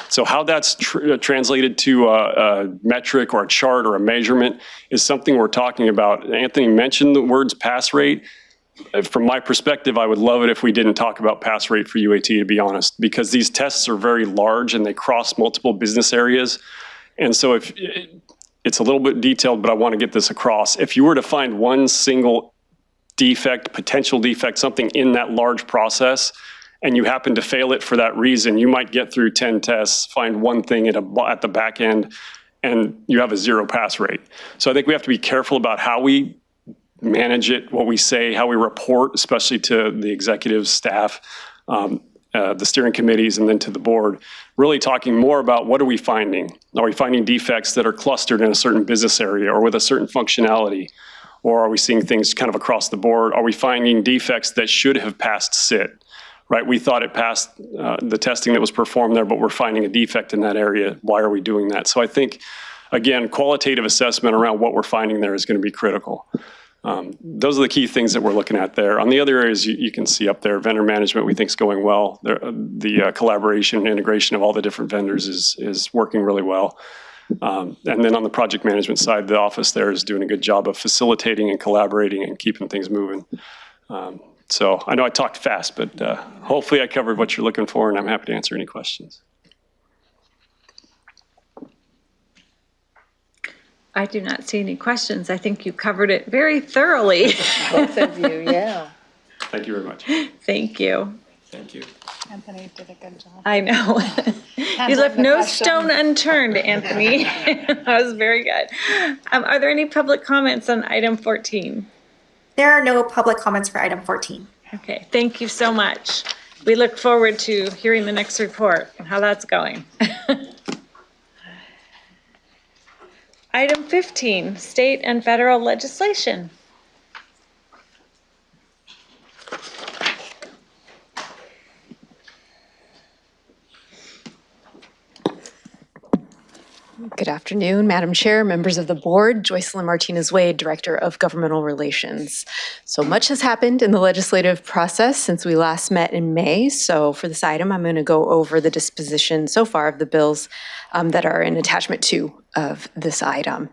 So how that's translated to a metric or a chart or a measurement is something we're talking about. Anthony mentioned the words pass rate. From my perspective, I would love it if we didn't talk about pass rate for UAT, to be honest, because these tests are very large and they cross multiple business areas. And so if it's a little bit detailed, but I want to get this across. If you were to find one single defect, potential defect, something in that large process, and you happen to fail it for that reason, you might get through 10 tests, find one thing at the back end, and you have a 0 pass rate. So I think we have to be careful about how we manage it, what we say, how we report, especially to the executive staff, the steering committees, and then to the board, really talking more about what are we finding? Are we finding defects that are clustered in a certain business area or with a certain functionality? Or are we seeing things kind of across the board? Are we finding defects that should have passed SIT? Right, we thought it passed the testing that was performed there, but we're finding a defect in that area. Why are we doing that? So I think, again, qualitative assessment around what we're finding there is going to be critical. Those are the key things that we're looking at there. On the other areas, you can see up there, vendor management we think is going well. The collaboration and integration of all the different vendors is working really well. And then on the project management side, the office there is doing a good job of facilitating and collaborating and keeping things moving. So I know I talked fast, but hopefully I covered what you're looking for, and I'm happy to answer any questions. I do not see any questions. I think you covered it very thoroughly. Both of you, yeah. Thank you very much. Thank you. Thank you. Anthony did a good job. I know. You left no stone unturned, Anthony. That was very good. Are there any public comments on item 14? There are no public comments for item 14. Okay, thank you so much. We look forward to hearing the next report and how that's going. Item 15, state and federal legislation. Good afternoon, Madam Chair, members of the board, Joycelyn Martinez-Wade, Director of Governmental Relations. So much has happened in the legislative process since we last met in May. So for this item, I'm going to go over the disposition so far of the bills that are in attachment 2 of this item.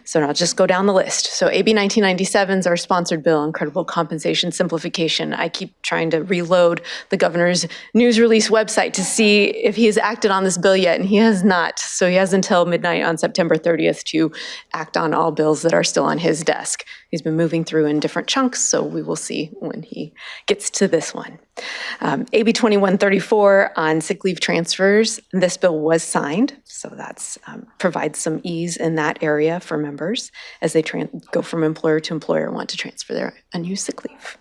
So I'll just go down the list. So AB 1997 is our sponsored bill on credible compensation simplification. I keep trying to reload the governor's news release website to see if he has acted on this bill yet, and he has not. So he has until midnight on September 30th to act on all bills that are still on his desk. He's been moving through in different chunks, so we will see when he gets to this one. AB 2134 on sick leave transfers. This bill was signed, so that's provides some ease in that area for members as they go from employer to employer and want to transfer their unused sick leave.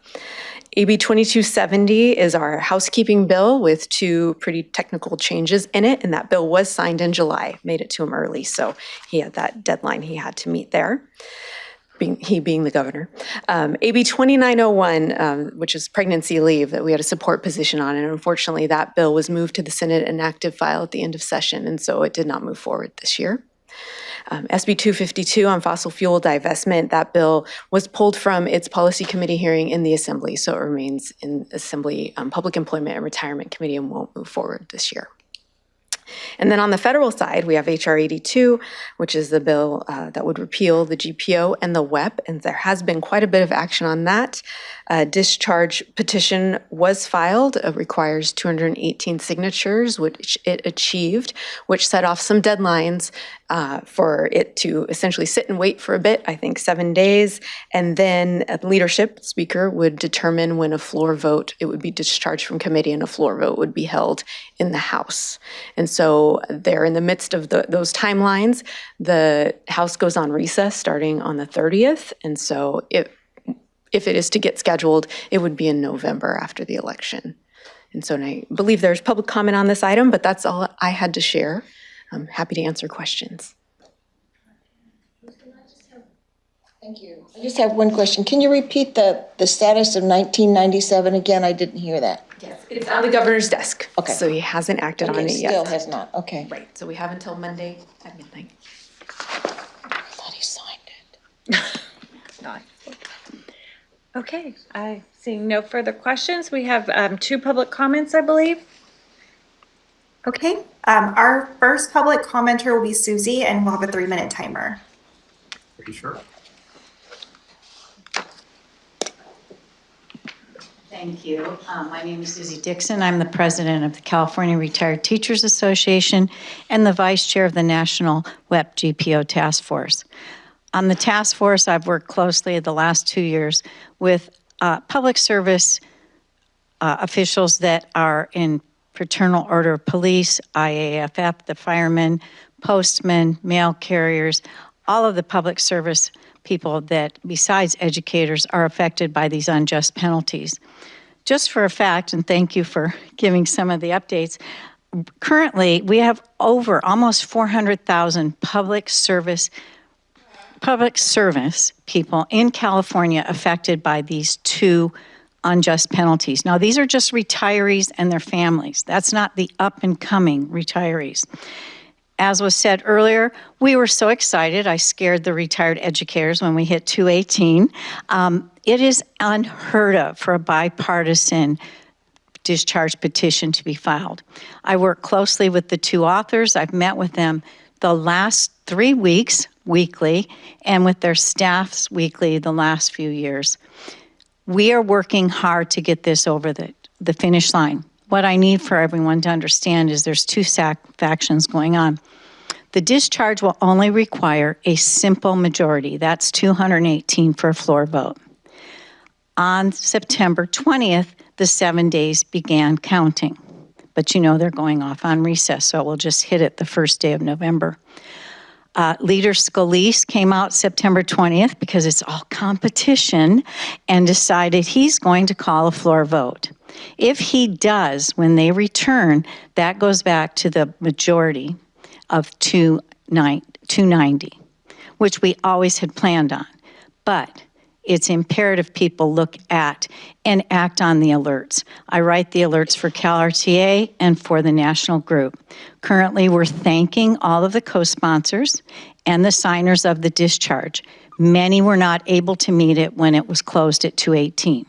AB 2270 is our housekeeping bill with 2 pretty technical changes in it, and that bill was signed in July, made it to him early, so he had that deadline he had to meet there. He being the governor. AB 2901, which is pregnancy leave that we had a support position on, and unfortunately that bill was moved to the Senate inactive file at the end of session, and so it did not move forward this year. SB 252 on fossil fuel divestment, that bill was pulled from its policy committee hearing in the Assembly, so it remains in Assembly Public Employment and Retirement Committee and won't move forward this year. And then on the federal side, we have HR 82, which is the bill that would repeal the GPO and the WEP, and there has been quite a bit of action on that. A discharge petition was filed. It requires 218 signatures, which it achieved, which set off some deadlines for it to essentially sit and wait for a bit, I think 7 days, and then leadership speaker would determine when a floor vote, it would be discharged from committee and a floor vote would be held in the House. And so they're in the midst of those timelines. The House goes on recess starting on the 30th, and so if it is to get scheduled, it would be in November after the election. And so I believe there's public comment on this item, but that's all I had to share. I'm happy to answer questions. Thank you. I just have one question. Can you repeat the status of 1997 again? I didn't hear that. Yes, it's on the governor's desk. Okay. So he hasn't acted on it yet. Still has not, okay. Right, so we have until Monday at midnight. I thought he signed it. Not. Okay, seeing no further questions, we have 2 public comments, I believe. Okay, our first public commenter will be Susie, and we'll have a 3-minute timer. Pretty sure. Thank you. My name is Susie Dixon. I'm the president of the California Retired Teachers Association and the vice chair of the National WEP GPO Task Force. On the task force, I've worked closely the last 2 years with public service officials that are in Fraternal Order of Police, IAFF, the firemen, postmen, mail carriers, all of the public service people that, besides educators, are affected by these unjust penalties. Just for a fact, and thank you for giving some of the updates, currently we have over almost 400,000 public service people in California affected by these 2 unjust penalties. Now, these are just retirees and their families. That's not the up-and-coming retirees. As was said earlier, we were so excited. I scared the retired educators when we hit 218. It is unheard of for a bipartisan discharge petition to be filed. I work closely with the 2 authors. I've met with them the last 3 weeks, weekly, and with their staffs weekly the last few years. We are working hard to get this over the finish line. What I need for everyone to understand is there's 2 factions going on. The discharge will only require a simple majority. That's 218 for a floor vote. On September 20th, the 7 days began counting. But you know they're going off on recess, so we'll just hit it the first day of November. Leader Scalise came out September 20th because it's all competition and decided he's going to call a floor vote. If he does, when they return, that goes back to the majority of 290. which we always had planned on. But it's imperative people look at and act on the alerts. I write the alerts for CalRTA and for the national group. Currently, we're thanking all of the co-sponsors and the signers of the discharge. Many were not able to meet it when it was closed at 2/18.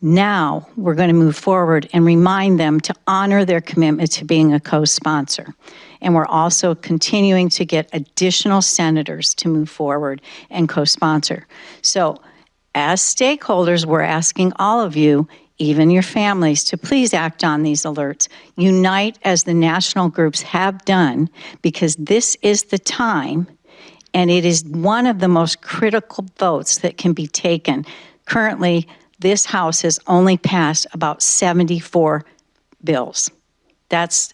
Now, we're going to move forward and remind them to honor their commitment to being a co-sponsor. And we're also continuing to get additional senators to move forward and co-sponsor. So, as stakeholders, we're asking all of you, even your families, to please act on these alerts. Unite as the national groups have done, because this is the time, and it is one of the most critical votes that can be taken. Currently, this House has only passed about 74 bills. That's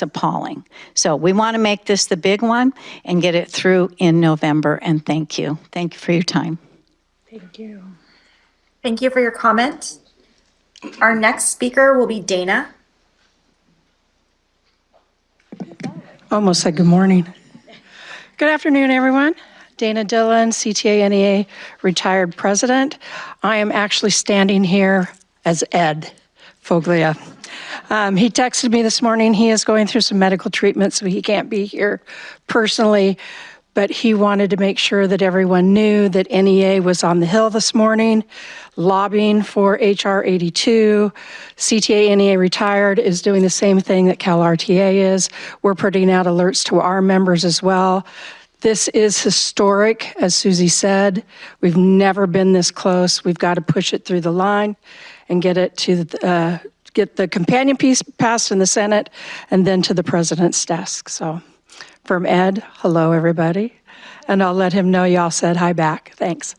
appalling. So we want to make this the big one and get it through in November, and thank you. Thank you for your time. Thank you. Thank you for your comment. Our next speaker will be Dana. Almost said good morning. Good afternoon, everyone. Dana Dillon, CTA NEA retired president. I am actually standing here as Ed Foglia. He texted me this morning. He is going through some medical treatment, so he can't be here personally, but he wanted to make sure that everyone knew that NEA was on the Hill this morning, lobbying for HR 82. CTA NEA retired is doing the same thing that CalRTA is. We're putting out alerts to our members as well. This is historic, as Susie said. We've never been this close. We've got to push it through the line and get it to get the companion piece passed in the Senate and then to the president's desk. So from Ed, hello, everybody. And I'll let him know y'all said hi back. Thanks.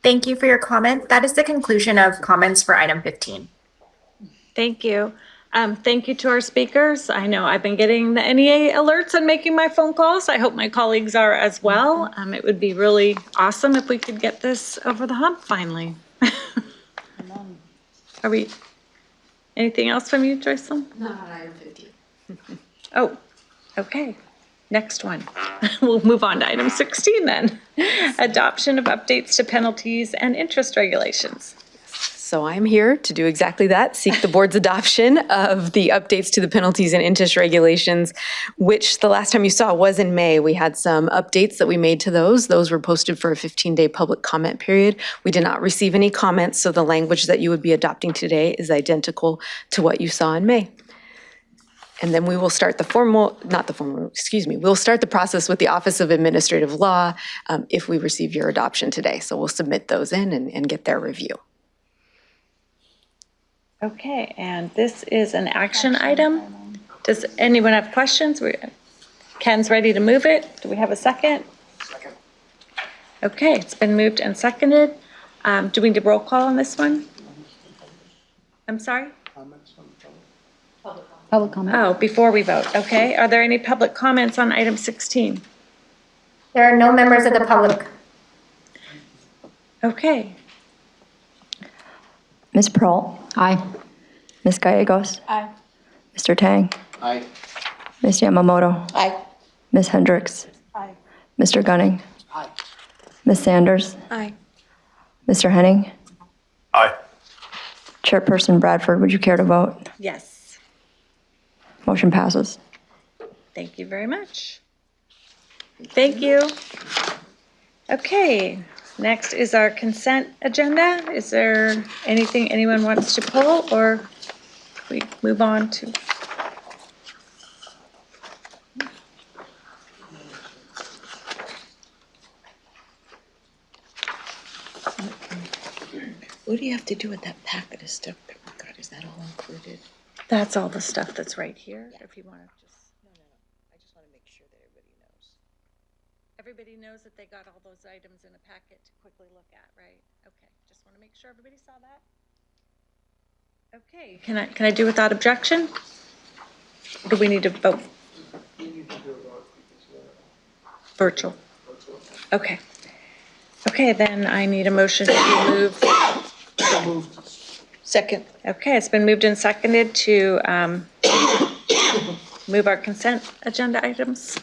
Thank you for your comment. That is the conclusion of comments for item 15. Thank you. Thank you to our speakers. I know I've been getting the NEA alerts and making my phone calls. I hope my colleagues are as well. It would be really awesome if we could get this over the hump finally. Are we, anything else from you, Joycelyn? Not on item 15. Oh, okay. Next one. We'll move on to item 16 then. Adoption of updates to penalties and interest regulations. So I'm here to do exactly that, seek the board's adoption of the updates to the penalties and interest regulations, which the last time you saw was in May. We had some updates that we made to those. Those were posted for a 15-day public comment period. We did not receive any comments, so the language that you would be adopting today is identical to what you saw in May. And then we will start we'll start the process with the Office of Administrative Law if we receive your adoption today. So we'll submit those in and get their review. Okay, and this is an action item. Does anyone have questions? Ken's ready to move it. Do we have a second? Second. Okay, it's been moved and seconded. Do we need a roll call on this one? I'm sorry? Public comment. Oh, before we vote. Okay, are there any public comments on item 16? There are no members of the public. Okay. Ms. Pearl? Aye. Ms. Gallegos? Aye. Mr. Tang? Aye. Ms. Yamamoto? Aye. Ms. Hendricks? Aye. Mr. Gunning? Aye. Ms. Sanders? Aye. Mr. Henning? Aye. Chairperson Bradford, would you care to vote? Yes. Motion passes. Thank you very much. Thank you. Okay, next is our consent agenda. Is there anything anyone wants to pull, or we move on to? What do you have to do with that packet of stuff that we got? Is that all included? That's all the stuff that's right here, if you want to just. I just want to make sure that everybody knows. Everybody knows that they got all those items in a packet to quickly look at, right? Okay, just want to make sure everybody saw that. Okay, can I do without objection? Or do we need to vote? Virtual. Okay. Okay, then I need a motion to move. Second. Okay, it's been moved and seconded to move our consent agenda items.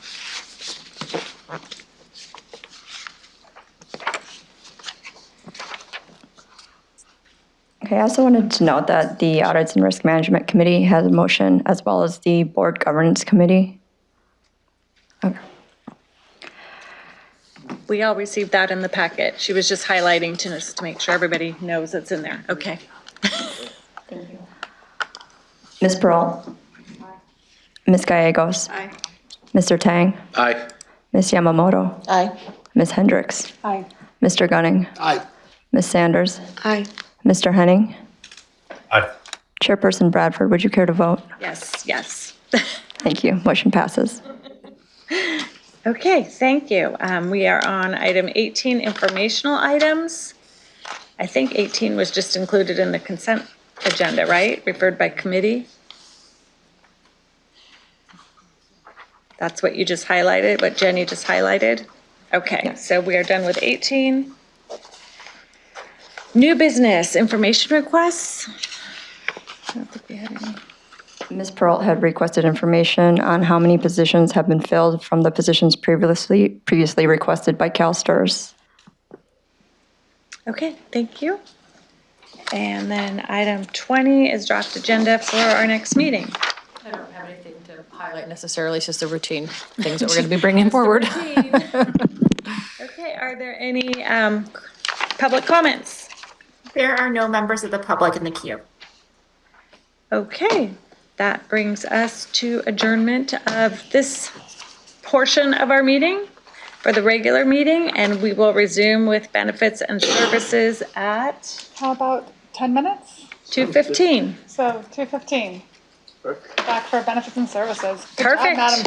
Okay, I also wanted to note that the Audits and Risk Management Committee has a motion, as well as the Board Governance Committee. Okay. We all received that in the packet. She was just highlighting to us to make sure everybody knows it's in there. Okay. Ms. Pearl? Ms. Gallegos? Aye. Mr. Tang? Aye. Ms. Yamamoto? Aye. Ms. Hendricks? Aye. Mr. Gunning? Aye. Ms. Sanders? Aye. Mr. Henning? Aye. Chairperson Bradford, would you care to vote? Yes, yes. Thank you. Motion passes. Okay, thank you. We are on item 18, informational items. I think 18 was just included in the consent agenda, right? Referred by committee. That's what you just highlighted, what Jenny just highlighted? Okay, so we are done with 18. New business, information requests. I don't think we had any. Ms. Pearl had requested information on how many positions have been filled from the positions previously requested by CalSTRS. Okay, thank you. And then item 20 is draft agenda for our next meeting. I don't have anything to highlight necessarily, it's just the routine things that we're going to be bringing forward. Okay, are there any public comments? There are no members of the public in the queue. Okay, that brings us to adjournment of this portion of our meeting for the regular meeting, and we will resume with benefits and services at How about 10 minutes? 2:15. So 2:15. Back for benefits and services. Good job, Perfect. Madam